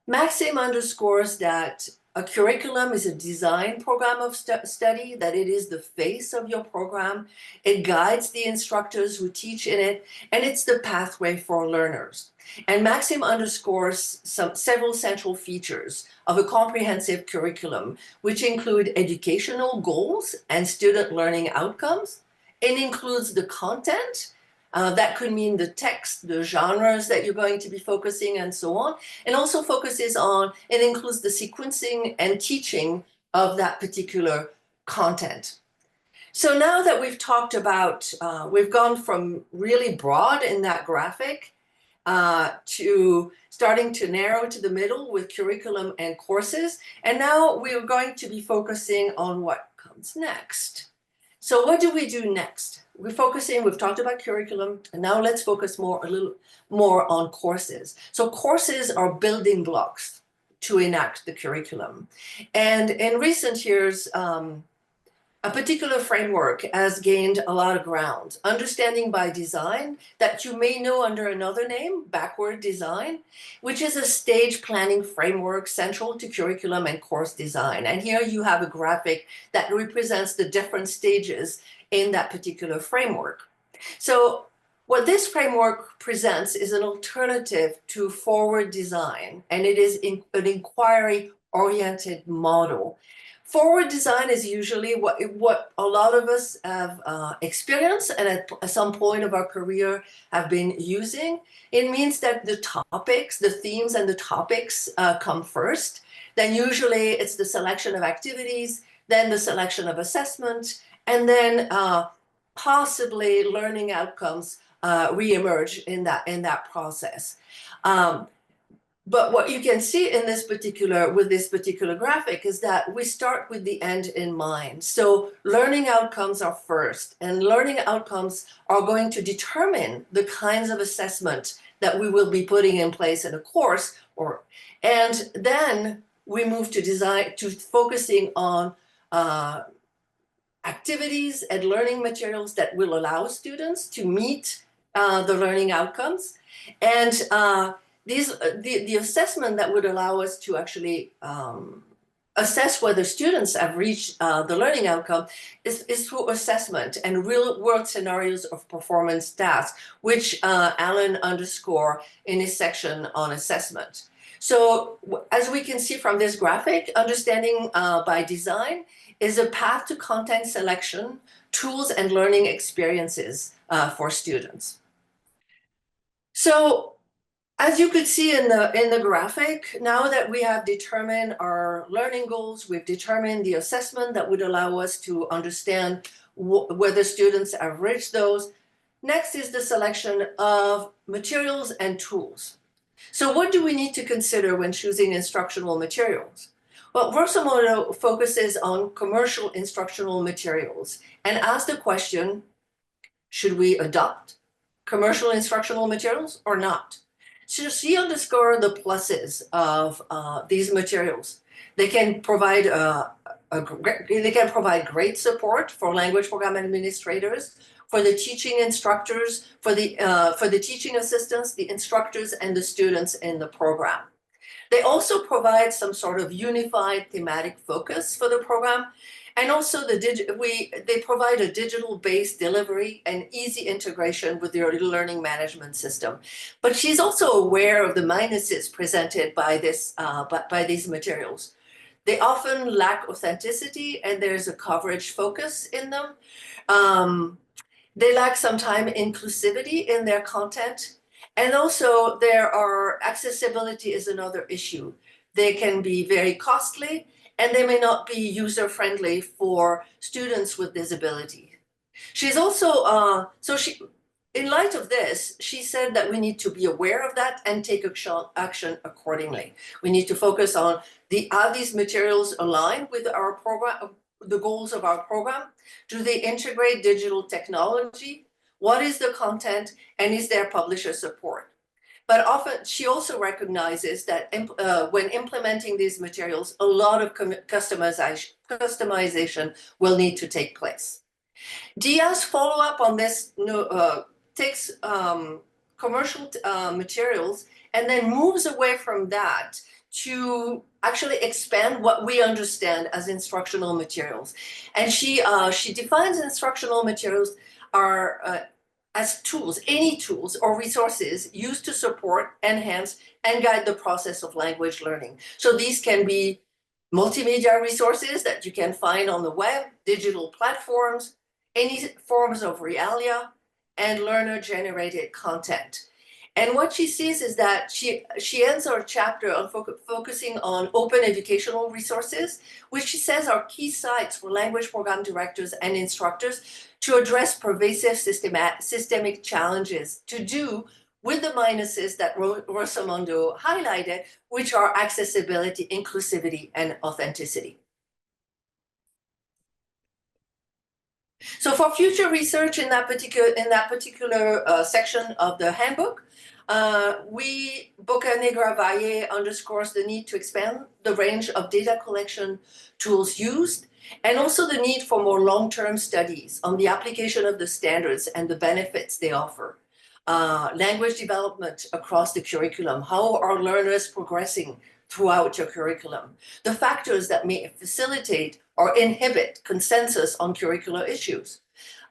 Maxim underscores that a curriculum is a design program of study, that it is the face of your program. It guides the instructors who teach in it, and it's the pathway for learners. And Maxim underscores several central features of a comprehensive curriculum, which include educational goals and student learning outcomes. It includes the content. That could mean the text, the genres that you're going to be focusing, and so on. And also focuses on, it includes the sequencing and teaching of that particular content. So now that we've talked about, we've gone from really broad in that graphic to starting to narrow to the middle with curriculum and courses. And now we're going to be focusing on what comes next. So what do we do next? We've talked about curriculum, and now let's focus a little more on courses. So courses are building blocks to enact the curriculum. And in recent years, a particular framework has gained a lot of ground. Understanding by design, that you may know under another name, backward design, which is a stage planning framework central to curriculum and course design. And here you have a graphic that represents the different stages in that particular framework. So what this framework presents is an alternative to forward design, and it is an inquiry-oriented model. Forward design is usually what a lot of us have experienced and at some point of our career have been using. It means that the topics, the themes and the topics come first. Then usually it's the selection of activities, then the selection of assessment, and then possibly learning outcomes reemerge in that process. But what you can see in with this particular graphic is that we start with the end in mind. So learning outcomes are first, and learning outcomes are going to determine the kinds of assessment that we will be putting in place in a course, and then we move to focusing on activities and learning materials that will allow students to meet the learning outcomes, and the assessment that would allow us to actually assess whether students have reached the learning outcome is through assessment and real-world scenarios of performance tasks, which Alan underscored in his section on assessment. So as we can see from this graphic, understanding by design is a path to content selection, tools, and learning experiences for students. So as you could see in the graphic, now that we have determined our learning goals, we've determined the assessment that would allow us to understand whether students have reached those. Next is the selection of materials and tools. So what do we need to consider when choosing instructional materials? Well, Versamodo focuses on commercial instructional materials and asks the question, should we adopt commercial instructional materials or not. So she underscored the pluses of these materials. They can provide great support for language program administrators, for the teaching instructors, for the teaching assistants, the instructors, and the students in the program. They also provide some sort of unified thematic focus for the program, and also they provide a digital-based delivery and easy integration with their learning management system. But she's also aware of the minuses presented by these materials. They often lack authenticity, and there's a coverage focus in them. They lack sometimes inclusivity in their content. And also accessibility is another issue. They can be very costly, and they may not be user-friendly for students with disability. She's also, in light of this, she said that we need to be aware of that and take action accordingly. We need to focus on are these materials aligned with our program, the goals of our program? Do they integrate digital technology? What is the content, and is there publisher support? But often she also recognizes that when implementing these materials, a lot of customization will need to take place. Dia's follow-up on this takes commercial materials and then moves away from that to actually expand what we understand as instructional materials. And she defines instructional materials as tools, any tools or resources used to support, enhance, and guide the process of language learning. So these can be multimedia resources that you can find on the web, digital platforms, any forms of realia, and learner-generated content. And what she sees is that she ends our chapter on focusing on open educational resources, which she says are key sites for language program directors and instructors to address pervasive systemic challenges to do with the minuses that Rosamondo highlighted, which are accessibility, inclusivity, and authenticity. So for future research in that particular section of the handbook, Bocanegra-Valle underscores the need to expand the range of data collection tools used, and also the need for more long-term studies on the application of the standards and the benefits they offer. Language development across the curriculum. How are learners progressing throughout your curriculum? The factors that may facilitate or inhibit consensus on curricular issues.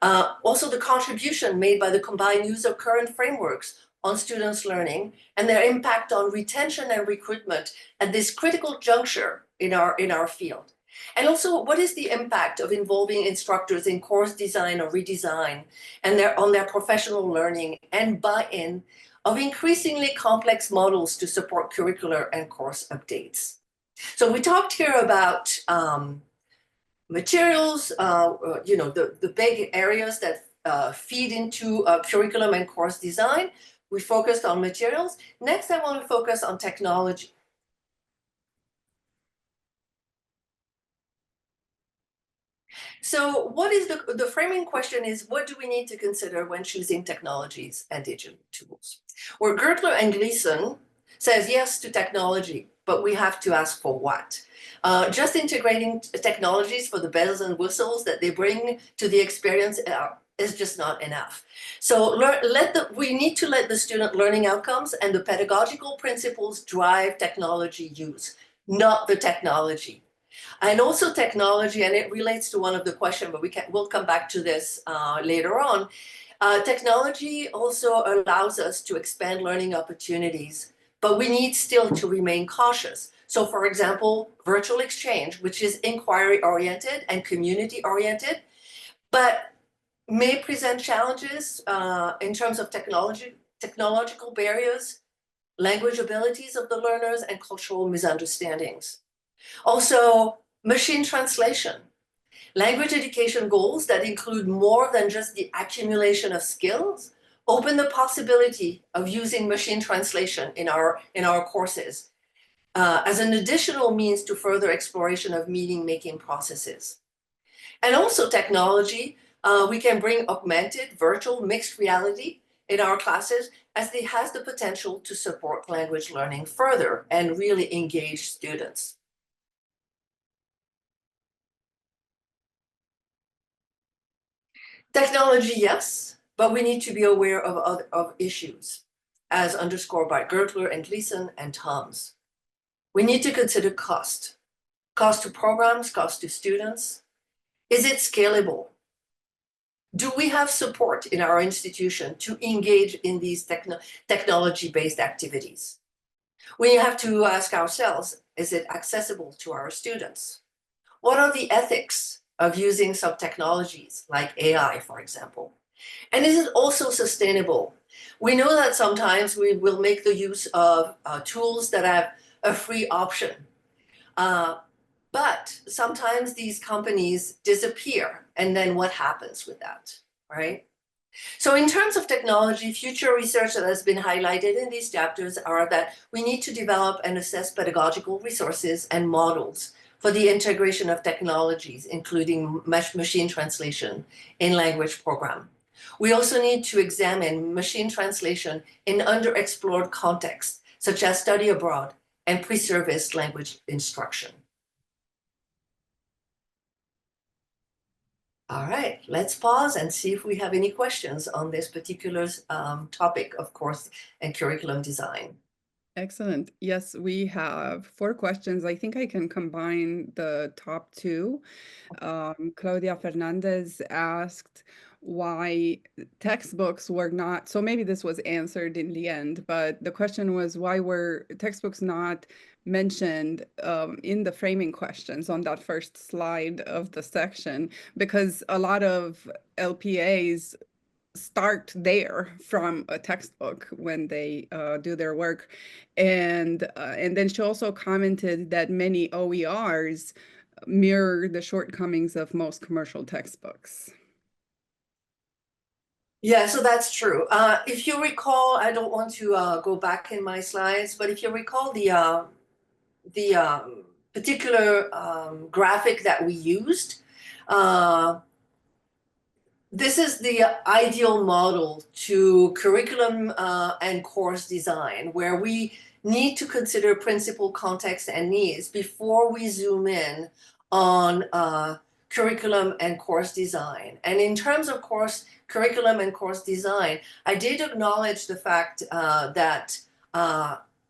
Also the contribution made by the combined use of current frameworks on students' learning and their impact on retention and recruitment at this critical juncture in our field. And also, what is the impact of involving instructors in course design or redesign and on their professional learning and buy-in of increasingly complex models to support curricular and course updates? So we talked here about materials, the big areas that feed into curriculum and course design. We focused on materials. Next, I want to focus on technology. So what is the framing question is, what do we need to consider when choosing technologies and digital tools? Where Gertler and Gleason says yes to technology, but we have to ask for what? Just integrating technologies for the bells and whistles that they bring to the experience is just not enough. So we need to let the student learning outcomes and the pedagogical principles drive technology use, not the technology. And also technology, and it relates to one of the questions, but we'll come back to this later on. Technology also allows us to expand learning opportunities, but we need still to remain cautious. So for example, virtual exchange, which is inquiry-oriented and community-oriented, but may present challenges in terms of technological barriers, language abilities of the learners, and cultural misunderstandings. Also, machine translation. Language education goals that include more than just the accumulation of skills open the possibility of using machine translation in our courses as an additional means to further exploration of meaning-making processes. And also technology, we can bring augmented, virtual, mixed reality in our classes, as it has the potential to support language learning further and really engage students. Technology, yes, but we need to be aware of issues, as underscored by Gertler and Gleason and Toms. We need to consider cost to programs, cost to students. Is it scalable? Do we have support in our institution to engage in these technology-based activities? We have to ask ourselves, is it accessible to our students? What are the ethics of using some technologies like AI, for example? And is it also sustainable? We know that sometimes we will make the use of tools that have a free option. But sometimes these companies disappear, and then what happens with that, right? So in terms of technology, future research that has been highlighted in these chapters are that we need to develop and assess pedagogical resources and models for the integration of technologies, including machine translation in language program. We also need to examine machine translation in underexplored contexts, such as study abroad and pre-service language instruction. All right, let's pause and see if we have any questions on this particular topic of course and curriculum design. Excellent. Yes, we have 4 questions. I think I can combine the top 2. Claudia Fernandez asked why textbooks were not, so maybe this was answered in the end, but the question was, why were textbooks not mentioned in the framing questions on that first slide of the section? Because a lot of LPAs start there from a textbook when they do their work. And then she also commented that many OERs mirror the shortcomings of most commercial textbooks. Yeah, so that's true. If you recall, I don't want to go back in my slides, but if you recall the particular graphic that we used, this is the ideal model to curriculum and course design, where we need to consider principal context and needs before we zoom in on curriculum and course design. And in terms of curriculum and course design, I did acknowledge the fact that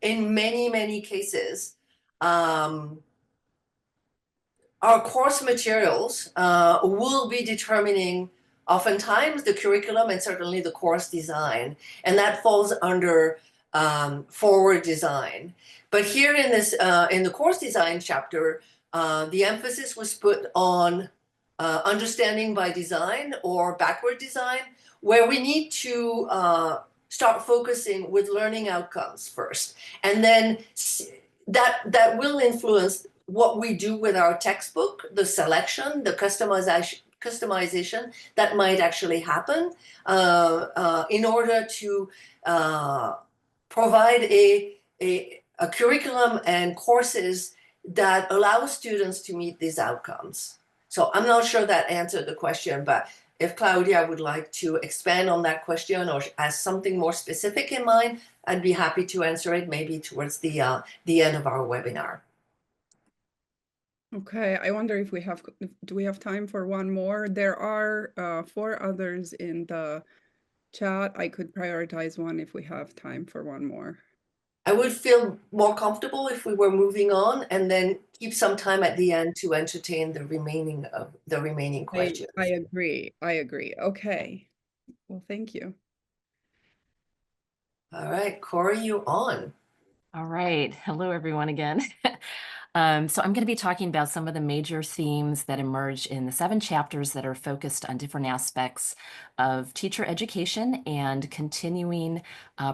in many cases, our course materials will be determining oftentimes the curriculum and certainly the course design, and that falls under forward design. But here in this in the course design chapter, the emphasis was put on understanding by design or backward design, where we need to start focusing with learning outcomes first, and then that will influence what we do with our textbook, the selection, the customization that might actually happen in order to provide a curriculum and courses that allow students to meet these outcomes. So I'm not sure that answered the question, but if Claudia would like to expand on that question or has something more specific in mind, I'd be happy to answer it maybe towards the end of our webinar. Okay, I wonder if do we have time for one more? There are 4 others in the chat. I could prioritize one if we have time for one more. I would feel more comfortable if we were moving on and then keep some time at the end to entertain the remaining questions. I agree. Okay. Well, thank you. All right, Cori, you on. All right. Hello, everyone again. So I'm going to be talking about some of the major themes that emerge in the 7 chapters that are focused on different aspects of teacher education and continuing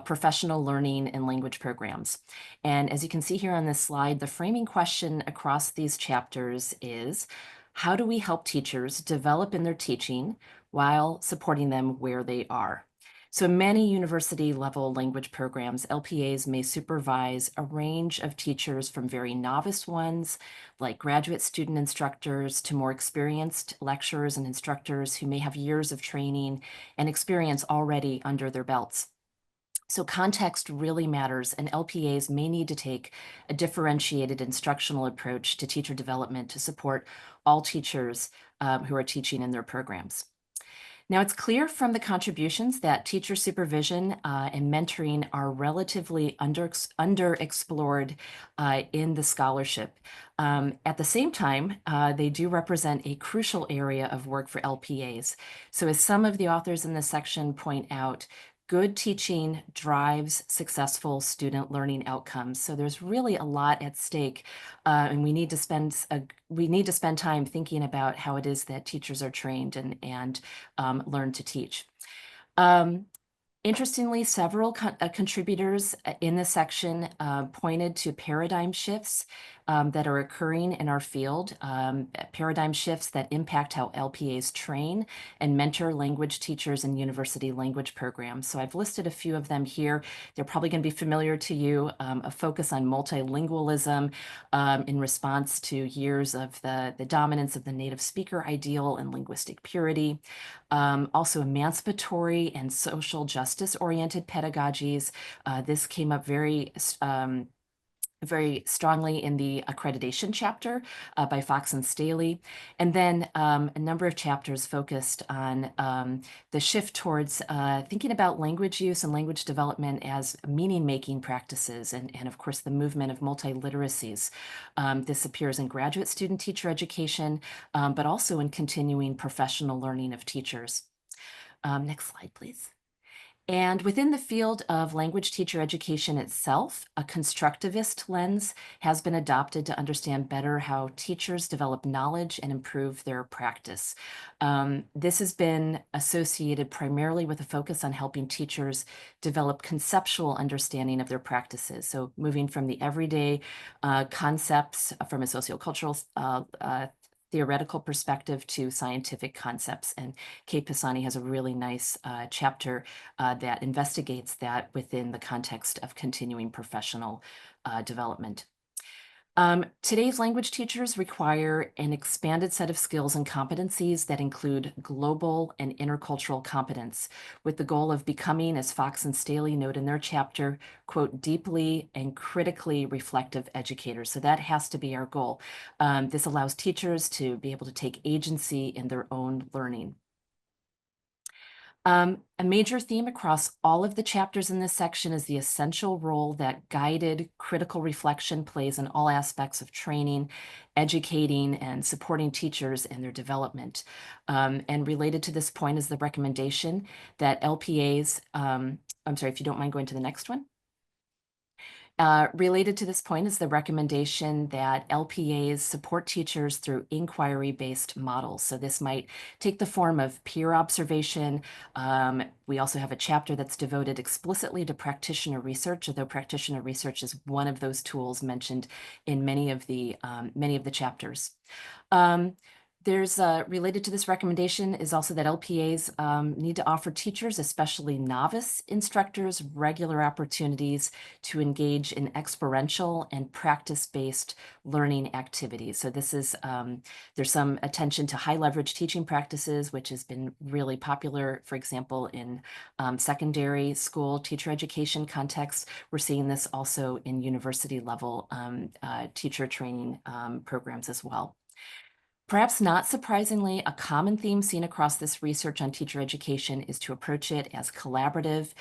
professional learning in language programs. And as you can see here on this slide, the framing question across these chapters is, how do we help teachers develop in their teaching while supporting them where they are? So many university-level language programs, LPAs may supervise a range of teachers from very novice ones, like graduate student instructors, to more experienced lecturers and instructors who may have years of training and experience already under their belts. So context really matters, and LPAs may need to take a differentiated instructional approach to teacher development to support all teachers who are teaching in their programs. Now, it's clear from the contributions that teacher supervision and mentoring are relatively underexplored in the scholarship. At the same time, they do represent a crucial area of work for LPAs. So as some of the authors in this section point out, good teaching drives successful student learning outcomes. So there's really a lot at stake, and we need to spend time thinking about how it is that teachers are trained and learn to teach. Interestingly, several contributors in this section pointed to paradigm shifts that are occurring in our field, paradigm shifts that impact how LPAs train and mentor language teachers in university language programs. So I've listed a few of them here. They're probably going to be familiar to you. A focus on multilingualism in response to years of the dominance of the native speaker ideal and linguistic purity. Also emancipatory and social justice-oriented pedagogies. This came up very strongly in the accreditation chapter by Fox and Staley. And then a number of chapters focused on the shift towards thinking about language use and language development as meaning-making practices, and of course the movement of multiliteracies. This appears in graduate student teacher education, but also in continuing professional learning of teachers. Next slide, please. And within the field of language teacher education itself, a constructivist lens has been adopted to understand better how teachers develop knowledge and improve their practice. This has been associated primarily with a focus on helping teachers develop conceptual understanding of their practices. So moving from the everyday concepts from a sociocultural theoretical perspective to scientific concepts. And Kate Pisani has a really nice chapter that investigates that within the context of continuing professional development. Today's language teachers require an expanded set of skills and competencies that include global and intercultural competence, with the goal of becoming, as Fox and Staley note in their chapter, quote, deeply and critically reflective educators. So that has to be our goal. This allows teachers to be able to take agency in their own learning. A major theme across all of the chapters in this section is the essential role that guided critical reflection plays in all aspects of training, educating, and supporting teachers in their development. And related to this point is the recommendation that LPAs, I'm sorry, if you don't mind going to the next one. Related to this point is the recommendation that LPAs support teachers through inquiry-based models. So this might take the form of peer observation. We also have a chapter that's devoted explicitly to practitioner research, although practitioner research is one of those tools mentioned in many of the chapters. There's related to this recommendation is also that LPAs need to offer teachers, especially novice instructors, regular opportunities to engage in experiential and practice-based learning activities. So this is, there's some attention to high leverage teaching practices, which has been really popular, for example, in secondary school teacher education context. We're seeing this also in university level teacher training programs as well. Perhaps not surprisingly, a common theme seen across this research on teacher education is to approach it as collaborative,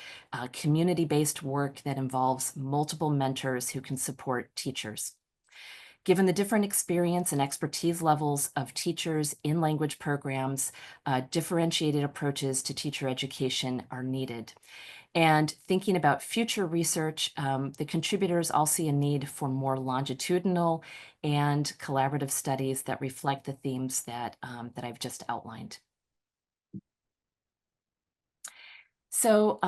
community-based work that involves multiple mentors who can support teachers. Given the different experience and expertise levels of teachers in language programs, differentiated approaches to teacher education are needed. And thinking about future research, the contributors all see a need for more longitudinal and collaborative studies that reflect the themes that I've just outlined. So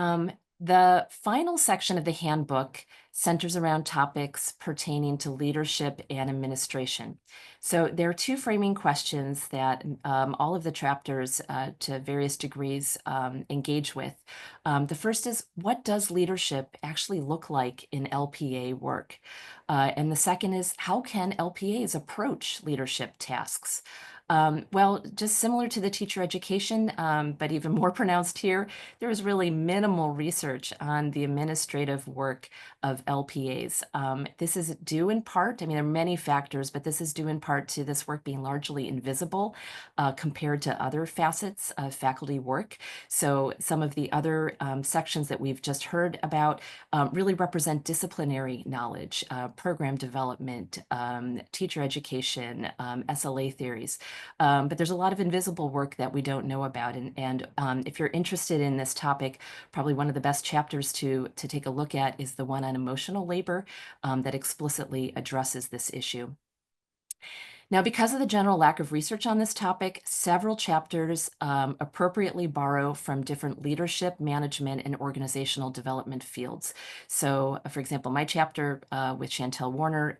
The final section of the handbook centers around topics pertaining to leadership and administration. So there are two framing questions that all of the chapters to various degrees engage with. The first is, what does leadership actually look like in LPA work? And the second is, how can LPAs approach leadership tasks? Well, just similar to the teacher education, but even more pronounced here, there is really minimal research on the administrative work of LPAs. This is due in part, I mean, there are many factors, but this is due in part to this work being largely invisible compared to other facets of faculty work. So some of the other sections that we've just heard about really represent disciplinary knowledge, program development, teacher education, SLA theories. But there's a lot of invisible work that we don't know about. And if you're interested in this topic, probably one of the best chapters to take a look at is the one on emotional labor that explicitly addresses this issue. Now, because of the general lack of research on this topic, several chapters appropriately borrow from different leadership, management, and organizational development fields. So, for example, my chapter with Chantel Warner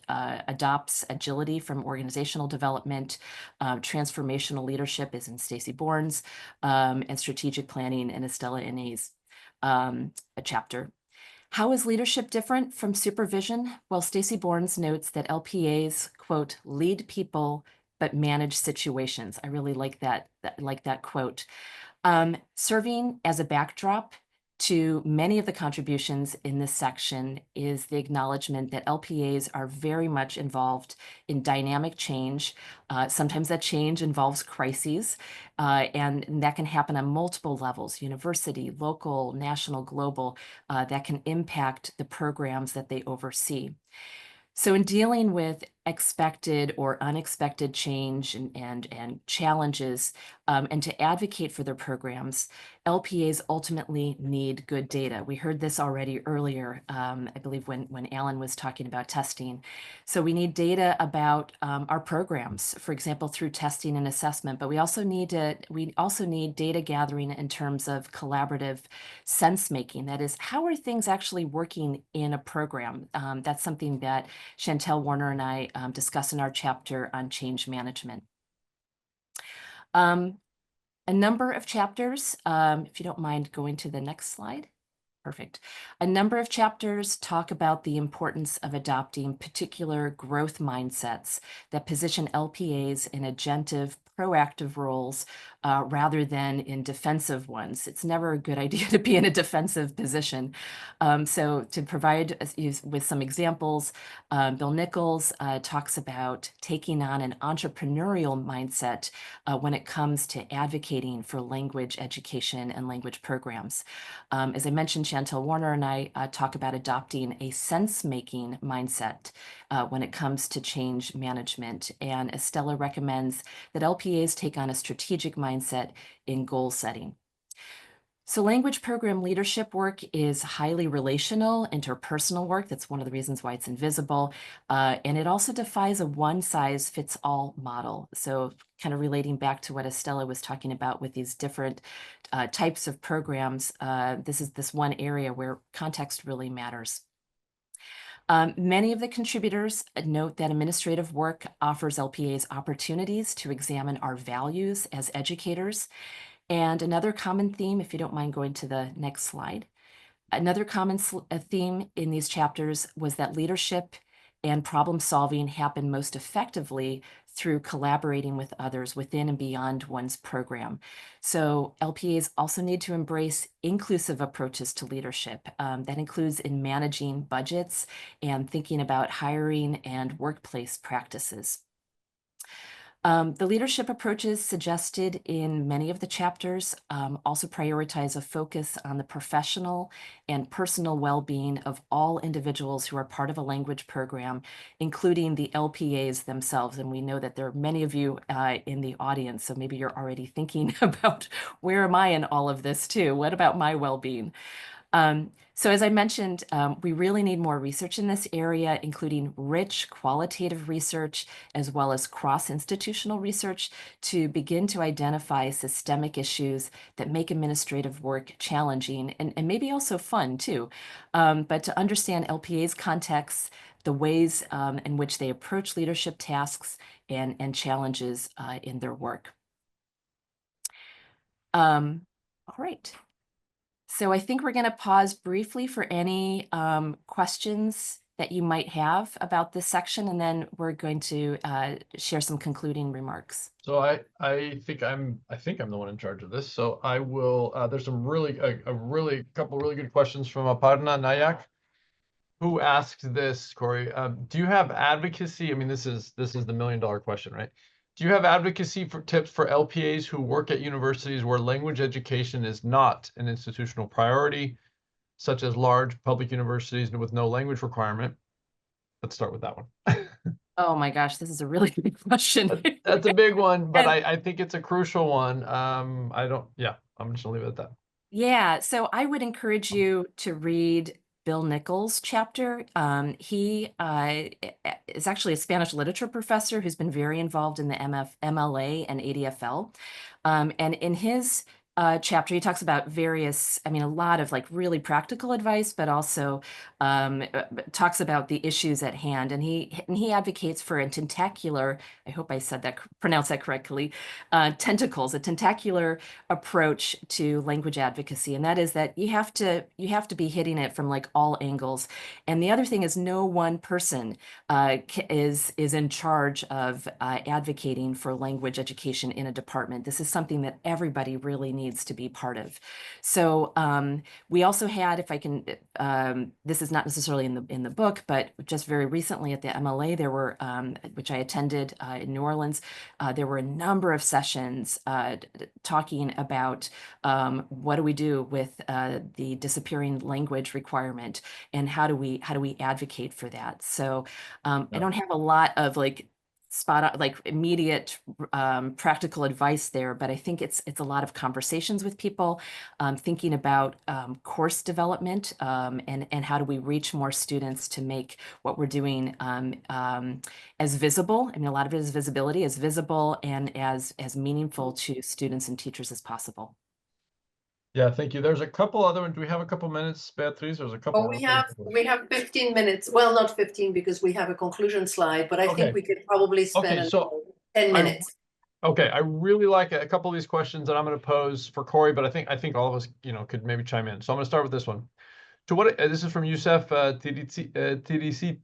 adopts agility from organizational development. Transformational leadership is in Stacy Bourne's, and strategic planning in Estela Inés a chapter. How is leadership different from supervision? Well, Stacy Bournes notes that LPAs, quote, lead people but manage situations. I really like that quote. Serving as a backdrop to many of the contributions in this section is the acknowledgement that LPAs are very much involved in dynamic change. Sometimes that change involves crises, and that can happen on multiple levels, university, local, national, global, that can impact the programs that they oversee. So in dealing with expected or unexpected change and challenges, and to advocate for their programs, LPAs ultimately need good data. We heard this already earlier, I believe when Alan was talking about testing. So we need data about our programs, for example, through testing and assessment, but we also need data gathering in terms of collaborative sense making. That is, how are things actually working in a program? That's something that Chantel Warner and I discuss in our chapter on change management. A number of chapters, if you don't mind going to the next slide. Perfect. A number of chapters talk about the importance of adopting particular growth mindsets that position LPAs in agentive, proactive roles rather than in defensive ones. It's never a good idea to be in a defensive position. So to provide with some examples, Bill Nichols talks about taking on an entrepreneurial mindset when it comes to advocating for language education and language programs. As I mentioned, Chantel Warner and I talk about adopting a sense-making mindset when it comes to change management. And Estela recommends that LPAs take on a strategic mindset in goal setting. So language program leadership work is highly relational, interpersonal work. That's one of the reasons why it's invisible. And it also defies a one-size-fits-all model. So kind of relating back to what Estela was talking about with these different types of programs, this is this one area where context really matters. Many of the contributors note that administrative work offers LPAs opportunities to examine our values as educators. And another common theme, if you don't mind going to the next slide, another common theme in these chapters was that leadership and problem solving happen most effectively through collaborating with others within and beyond one's program. So LPAs also need to embrace inclusive approaches to leadership. That includes in managing budgets and thinking about hiring and workplace practices. The leadership approaches suggested in many of the chapters also prioritize a focus on the professional and personal well-being of all individuals who are part of a language program, including the LPAs themselves. And we know that there are many of you in the audience, so maybe you're already thinking about where am I in all of this too? What about my well-being? So as I mentioned, we really need more research in this area, including rich qualitative research, as well as cross-institutional research to begin to identify systemic issues that make administrative work challenging and maybe also fun too. But to understand LPA's contexts, the ways in which they approach leadership tasks and challenges in their work. All right. So I think we're going to pause briefly for any questions that you might have about this section, and then we're going to share some concluding remarks. So I think I'm the one in charge of this. So I will. There's some really couple really good questions from Aparna Nayak, who asked this, Cori. Do you have advocacy? I mean, this is the $1 million question, right? Do you have advocacy for tips for LPAs who work at universities where language education is not an institutional priority, such as large public universities with no language requirement? Let's start with that one. Oh my gosh, this is a really big question. That's a big one, but And- I think it's a crucial one. I'm just gonna leave it at that. Yeah, so I would encourage you to read Bill Nichols' chapter. He is actually a Spanish literature professor who's been very involved in the MLA and ADFL. And in his chapter, he talks about a lot of like really practical advice, but also talks about the issues at hand. And he advocates for a tentacular, I hope I pronounced that correctly, a tentacular approach to language advocacy. And that is that you have to be hitting it from like all angles. And the other thing is no one person is in charge of advocating for language education in a department. This is something that everybody really needs to be part of. So we also had, if I can, this is not necessarily in the book, but just very recently at the MLA, there were, which I attended in New Orleans, there were a number of sessions talking about what do we do with the disappearing language requirement and how do we advocate for that. So I don't have a lot of like immediate practical advice there, but I think it's a lot of conversations with people, thinking about course development and how do we reach more students to make what we're doing as visible. I mean, a lot of it is visibility, as visible and as meaningful to students and teachers as possible. Yeah, thank you. There's a couple other ones. Do we have a couple minutes, Beatrice? There's a couple. We have 15 minutes. Well, not 15 because we have a conclusion slide, but I think we could probably spend 10 minutes. Okay, I really like a couple of these questions that I'm going to pose for Cori, but I think all of us, could maybe chime in. So I'm going to start with this one. This is from Youssef Tidicite.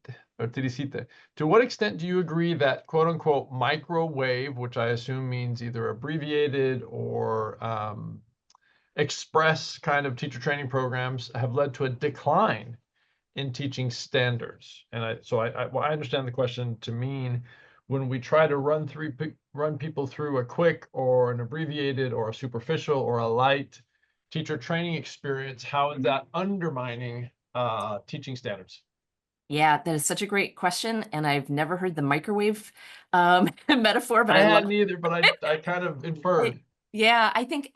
To what extent do you agree that quote unquote microwave, which I assume means either abbreviated or express kind of teacher training programs, have led to a decline in teaching standards? And I understand the question to mean when we try to run people through a quick or an abbreviated or a superficial or a light teacher training experience, how is that undermining teaching standards? Yeah, that is such a great question, and I've never heard the microwave metaphor, but I hadn't either, but I kind of inferred. Yeah, I think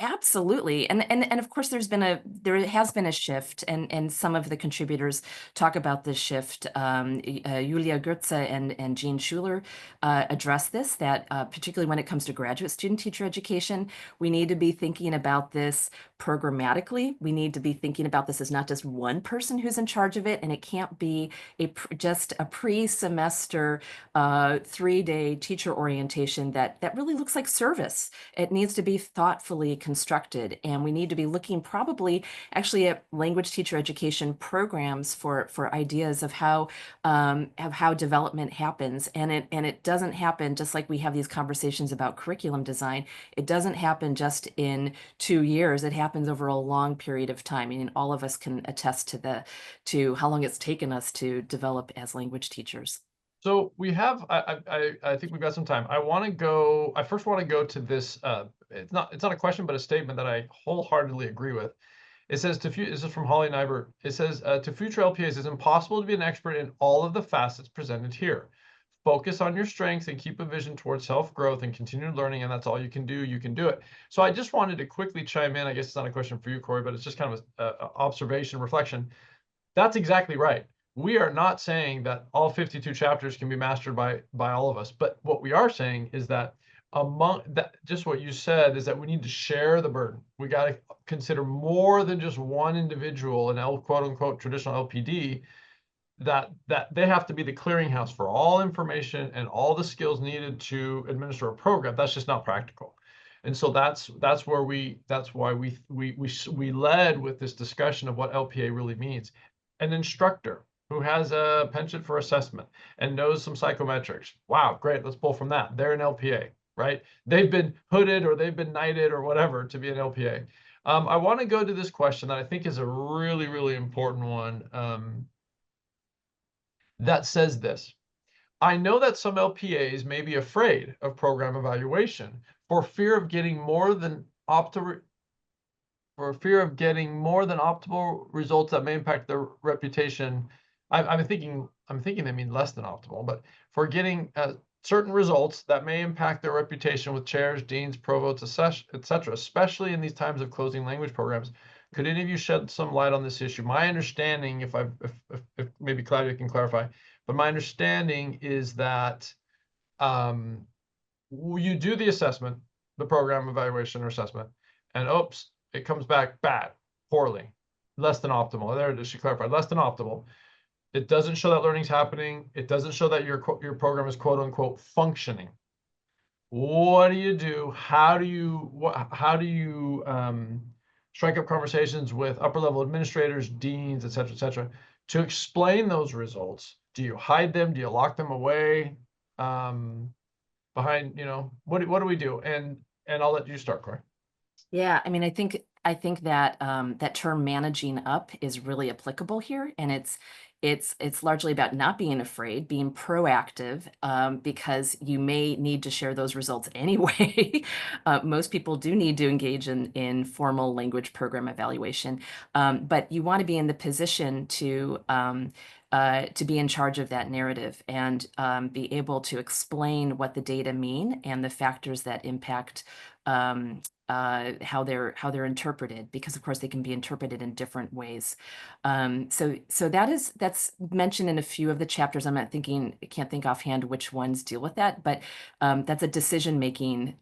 absolutely. And of course there has been a shift, and some of the contributors talk about this shift. Julia Goetze and Jean Schuler address this, that particularly when it comes to graduate student teacher education, we need to be thinking about this programmatically. We need to be thinking about this as not just one person who's in charge of it, and it can't be just a pre-semester 3-day teacher orientation that really looks like service. It needs to be thoughtfully constructed, and we need to be looking probably actually at language teacher education programs for ideas of how development happens. And it doesn't happen just like we have these conversations about curriculum design. It doesn't happen just in 2 years. It happens over a long period of time. I mean, all of us can attest to how long it's taken us to develop as language teachers. So we have, I think we've got some time. I first want to go to this, it's not a question, but a statement that I wholeheartedly agree with. It says, this is from Holly Nybert. It says, to future LPAs, it's impossible to be an expert in all of the facets presented here. focus on your strengths and keep a vision towards self-growth and continued learning, and that's all you can do, you can do it. So I just wanted to quickly chime in. I guess it's not a question for you, Cori, but it's just kind of an observation, reflection. That's exactly right. We are not saying that all 52 chapters can be mastered by all of us, but what we are saying is that among that, just what you said, is that we need to share the burden. We got to consider more than just one individual, an quote unquote traditional LPD, that they have to be the clearinghouse for all information and all the skills needed to administer a program. That's just not practical. And so that's why we led with this discussion of what LPA really means. An instructor who has a penchant for assessment and knows some psychometrics. Wow, great, let's pull from that. They're an LPA, right? They've been hooded or they've been knighted or whatever to be an LPA. I want to go to this question that I think is a really, really important one. That says this: I know that some LPAs may be afraid of program evaluation for fear of getting more than optimal results that may impact their reputation. I'm thinking they mean less than optimal, but for getting certain results that may impact their reputation with chairs, deans, provosts, etc., especially in these times of closing language programs. Could any of you shed some light on this issue? My understanding, if maybe Claudia can clarify, but my understanding is that you do the assessment, the program evaluation or assessment, and oops, it comes back bad, poorly, less than optimal. There it is, she clarified, less than optimal. It doesn't show that learning's happening. It doesn't show that your program is quote unquote functioning. What do you do? How do you strike up conversations with upper level administrators, deans, et cetera, to explain those results? Do you hide them? Do you lock them away behind, what do we do? And I'll let you start, Cori. Yeah, I mean, I think that that term managing up is really applicable here, and it's largely about not being afraid, being proactive, because you may need to share those results anyway. Most people do need to engage in formal language program evaluation, but you want to be in the position to be in charge of that narrative and be able to explain what the data mean and the factors that impact how they're interpreted, because of course they can be interpreted in different ways. So that's mentioned in a few of the chapters. I can't think offhand which ones deal with that, but that's a decision-making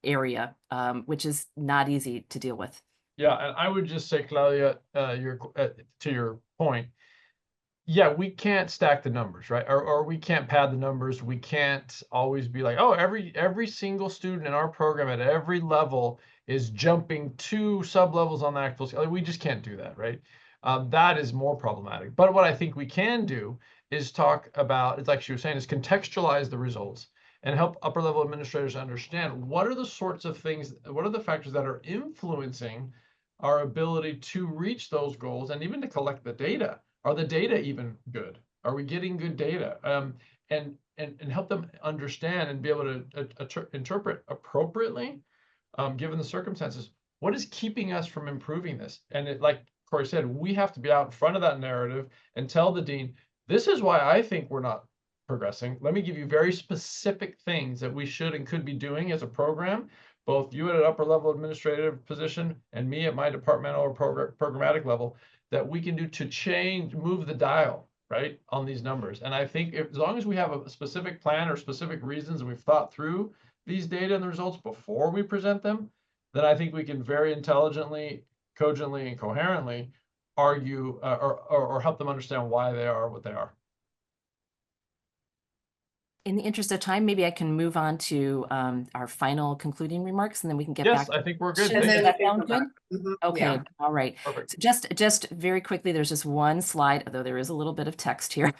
area, which is not easy to deal with. Yeah, and I would just say, Claudia, to your point, yeah, we can't stack the numbers, right? Or we can't pad the numbers. We can't always be like, oh, every single student in our program at every level is jumping 2 sub-levels on the actual scale. We just can't do that, right? That is more problematic. But what I think we can do is talk about, it's like she was saying, is contextualize the results and help upper level administrators understand what are the sorts of things, what are the factors that are influencing our ability to reach those goals and even to collect the data. Are the data even good? Are we getting good data? And help them understand and be able to interpret appropriately, given the circumstances. What is keeping us from improving this? And like Cori said, we have to be out in front of that narrative and tell the dean, this is why I think we're not progressing. Let me give you very specific things that we should and could be doing as a program, both you at an upper level administrative position and me at my departmental or programmatic level, that we can do to move the dial, right, on these numbers. And I think as long as we have a specific plan or specific reasons and we've thought through these data and the results before we present them, then I think we can very intelligently, cogently, and coherently argue or help them understand why they are what they are. In the interest of time, maybe I can move on to our final concluding remarks, and then we can get back. Yes, I think we're good. Does that sound good? Mm-hmm. Okay, yeah. All right. Perfect. So just very quickly, there's just one slide, although there is a little bit of text here.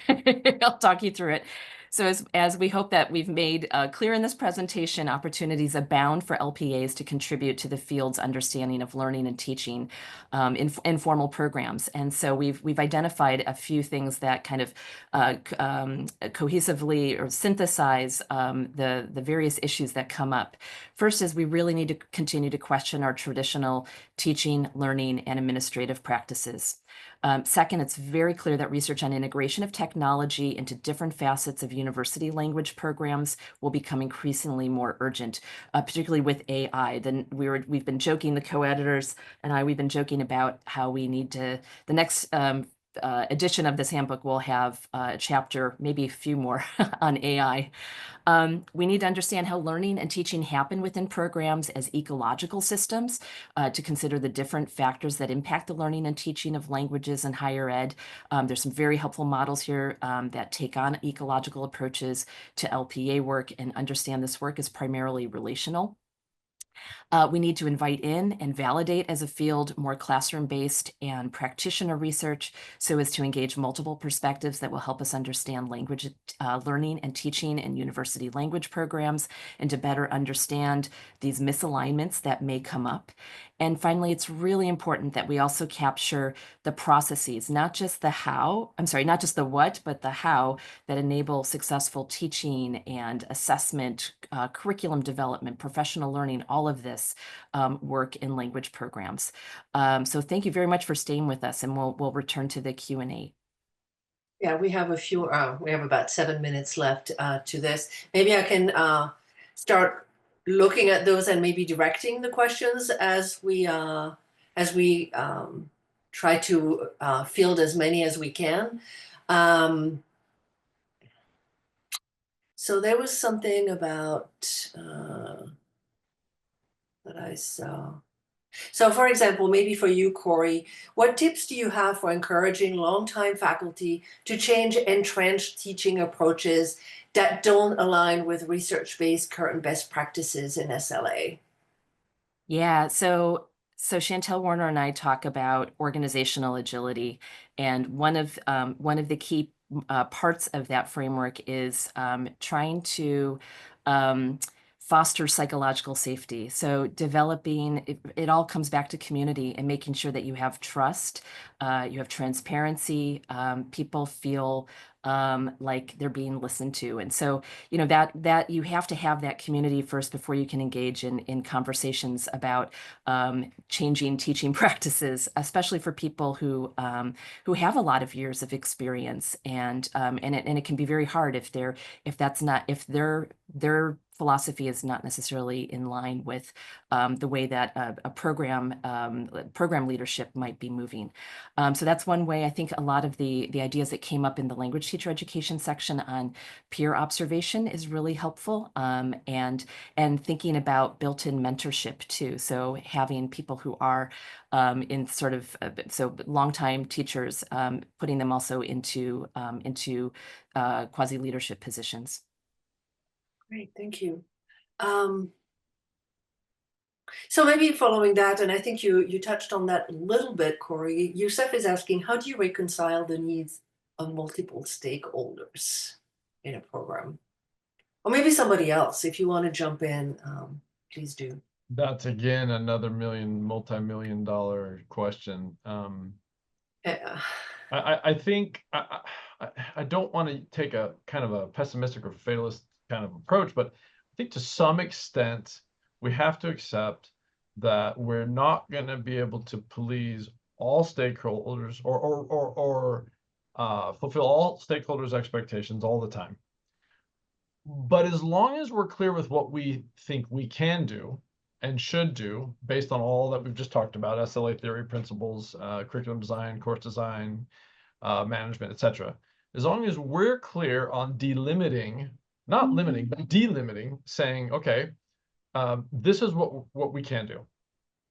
I'll talk you through it. So as we hope that we've made clear in this presentation, opportunities abound for LPAs to contribute to the field's understanding of learning and teaching in formal programs. And so we've identified a few things that kind of cohesively or synthesize the various issues that come up. First is we really need to continue to question our traditional teaching, learning, and administrative practices. Second, it's very clear that research on integration of technology into different facets of university language programs will become increasingly more urgent, particularly with AI. Then we've been joking, the co-editors and we've been joking about how we need to, the next edition of this handbook will have a chapter, maybe a few more on AI. We need to understand how learning and teaching happen within programs as ecological systems to consider the different factors that impact the learning and teaching of languages in higher ed. There's some very helpful models here that take on ecological approaches to LPA work and understand this work is primarily relational. We need to invite in and validate as a field more classroom-based and practitioner research so as to engage multiple perspectives that will help us understand language learning and teaching in university language programs and to better understand these misalignments that may come up. And finally, it's really important that we also capture the processes, not just the what, but the how that enable successful teaching and assessment, curriculum development, professional learning, all of this work in language programs. So thank you very much for staying with us, and we'll return to the Q&A. Yeah, we have we have about 7 minutes left to this. Maybe I can start looking at those and maybe directing the questions as we try to field as many as we can. So there was something about that I saw. So for example, maybe for you, Cori, what tips do you have for encouraging longtime faculty to change entrenched teaching approaches that don't align with research-based current best practices in SLA? Yeah, so Chantel Warner and I talk about organizational agility, and one of the key parts of that framework is trying to foster psychological safety. So developing, it all comes back to community and making sure that you have trust, you have transparency, people feel like they're being listened to. And so, you know, that you have to have that community first before you can engage in conversations about changing teaching practices, especially for people who have a lot of years of experience. And it can be very hard if their philosophy is not necessarily in line with the way that a program leadership might be moving. So that's one way. I think a lot of the ideas that came up in the language teacher education section on peer observation is really helpful, and thinking about built-in mentorship too. So having people who are in sort of so longtime teachers, putting them also into quasi-leadership positions. Great, thank you. So maybe following that, and I think you touched on that a little bit, Cori, Youssef is asking, how do you reconcile the needs of multiple stakeholders in a program? Or maybe somebody else, if you want to jump in, please do. That's again another multi-million-dollar question. I think I don't want to take a kind of a pessimistic or fatalist kind of approach, but I think to some extent we have to accept that we're not going to be able to please all stakeholders or fulfill all stakeholders' expectations all the time. But as long as we're clear with what we think we can do and should do based on all that we've just talked about, SLA theory, principles, curriculum design, course design, management, etc. As long as we're clear on delimiting, not limiting, but delimiting, saying, okay, this is what we can do,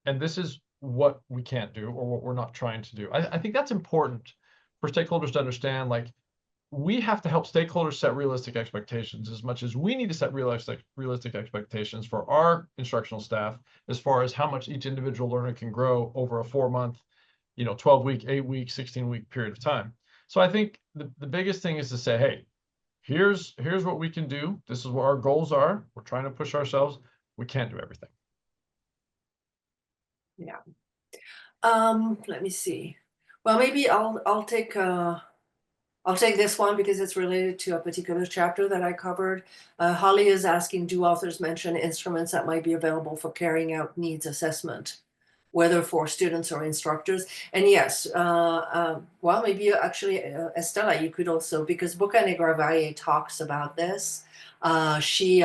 and this is what we can't do, or what we're not trying to do. I think that's important for stakeholders to understand. Like, we have to help stakeholders set realistic expectations as much as we need to set realistic expectations for our instructional staff as far as how much each individual learner can grow over a 4-month, 12-week, 8-week, 16-week period of time. So I think the biggest thing is to say, hey, here's what we can do. This is what our goals are. We're trying to push ourselves. We can't do everything. Yeah. Let me see. Well, maybe I'll take this one because it's related to a particular chapter that I covered. Holly is asking, do authors mention instruments that might be available for carrying out needs assessment? whether for students or instructors. And yes, well, maybe actually, Estela, you could also, because Boca Negra Valle talks about this. She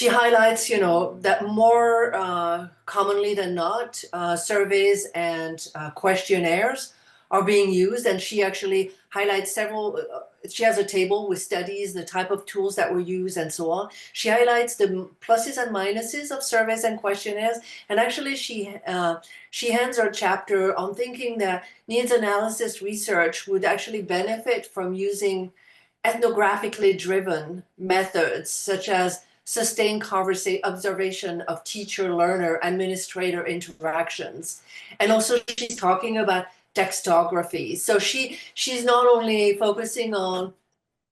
highlights, that more commonly than not, surveys and questionnaires are being used, and she actually highlights several. She has a table with studies, the type of tools that were used, and so on. She highlights the pluses and minuses of surveys and questionnaires, and actually she hands her chapter on thinking that needs analysis research would actually benefit from using ethnographically driven methods such as sustained observation of teacher-learner, administrator interactions. And also she's talking about textography. So she's not only focusing on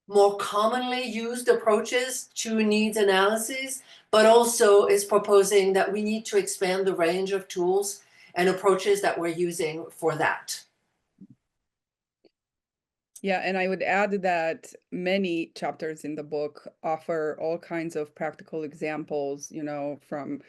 more commonly used approaches to needs analysis, but also is proposing that we need to expand the range of tools and approaches that we're using for that. Yeah, and I would add that many chapters in the book offer all kinds of practical examples, from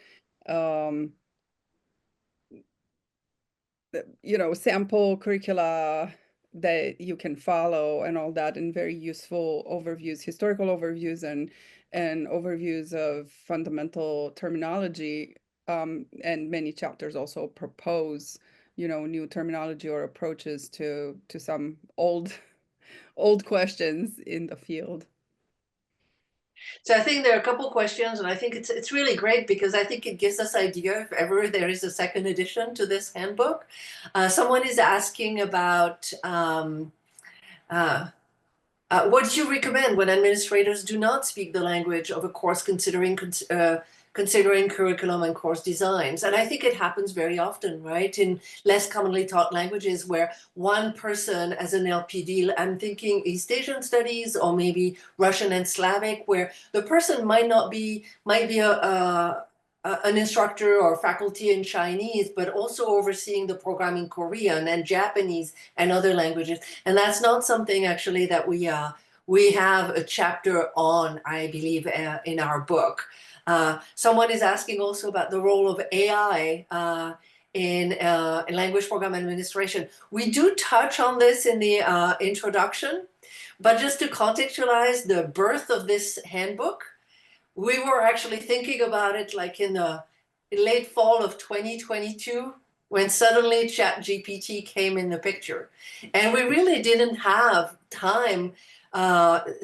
sample curricula that you can follow and all that, and very useful overviews, historical overviews and overviews of fundamental terminology. And many chapters also propose, new terminology or approaches to some old questions in the field. So I think there are a couple questions, and I think it's really great because I think it gives us idea if ever there is a second edition to this handbook. Someone is asking about what do you recommend when administrators do not speak the language of a course considering curriculum and course designs? And I think it happens very often, right? In less commonly taught languages where one person as an LPD, I'm thinking East Asian studies or maybe Russian and Slavic, where the person might be an instructor or faculty in Chinese, but also overseeing the program in Korean and Japanese and other languages. And that's not something actually that we have a chapter on, I believe, in our book. Someone is asking also about the role of AI in language program administration. We do touch on this in the introduction, but just to contextualize the birth of this handbook, we were actually thinking about it like in the late fall of 2022, when suddenly ChatGPT came in the picture. And we really didn't have time.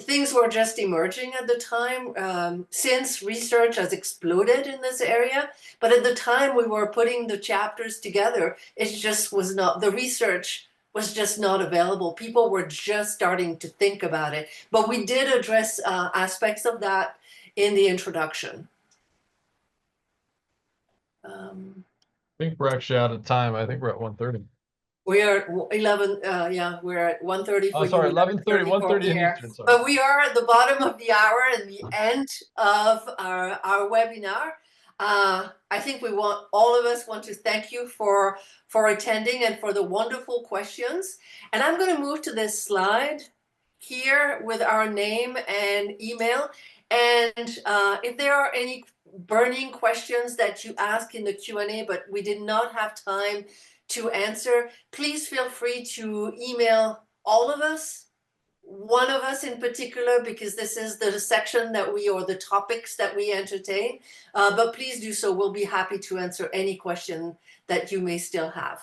Things were just emerging at the time, since research has exploded in this area. But at the time we were putting the chapters together, it just was not, the research was just not available. People were just starting to think about it. But we did address aspects of that in the introduction. I think we're actually out of time. I think we're at 1:30. We are at 11, yeah, we're at 1:30 for Oh, sorry, you, 11:30, 1:30 in here. Eastern, sorry. But we are at the bottom of the hour and the end of our webinar. I think all of us want to thank you for attending and for the wonderful questions. And I'm going to move to this slide here with our name and email. And if there are any burning questions that you ask in the Q&A, but we did not have time to answer, please feel free to email all of us, one of us in particular, because this is the section that or the topics that we entertain. But please do so. We'll be happy to answer any question that you may still have.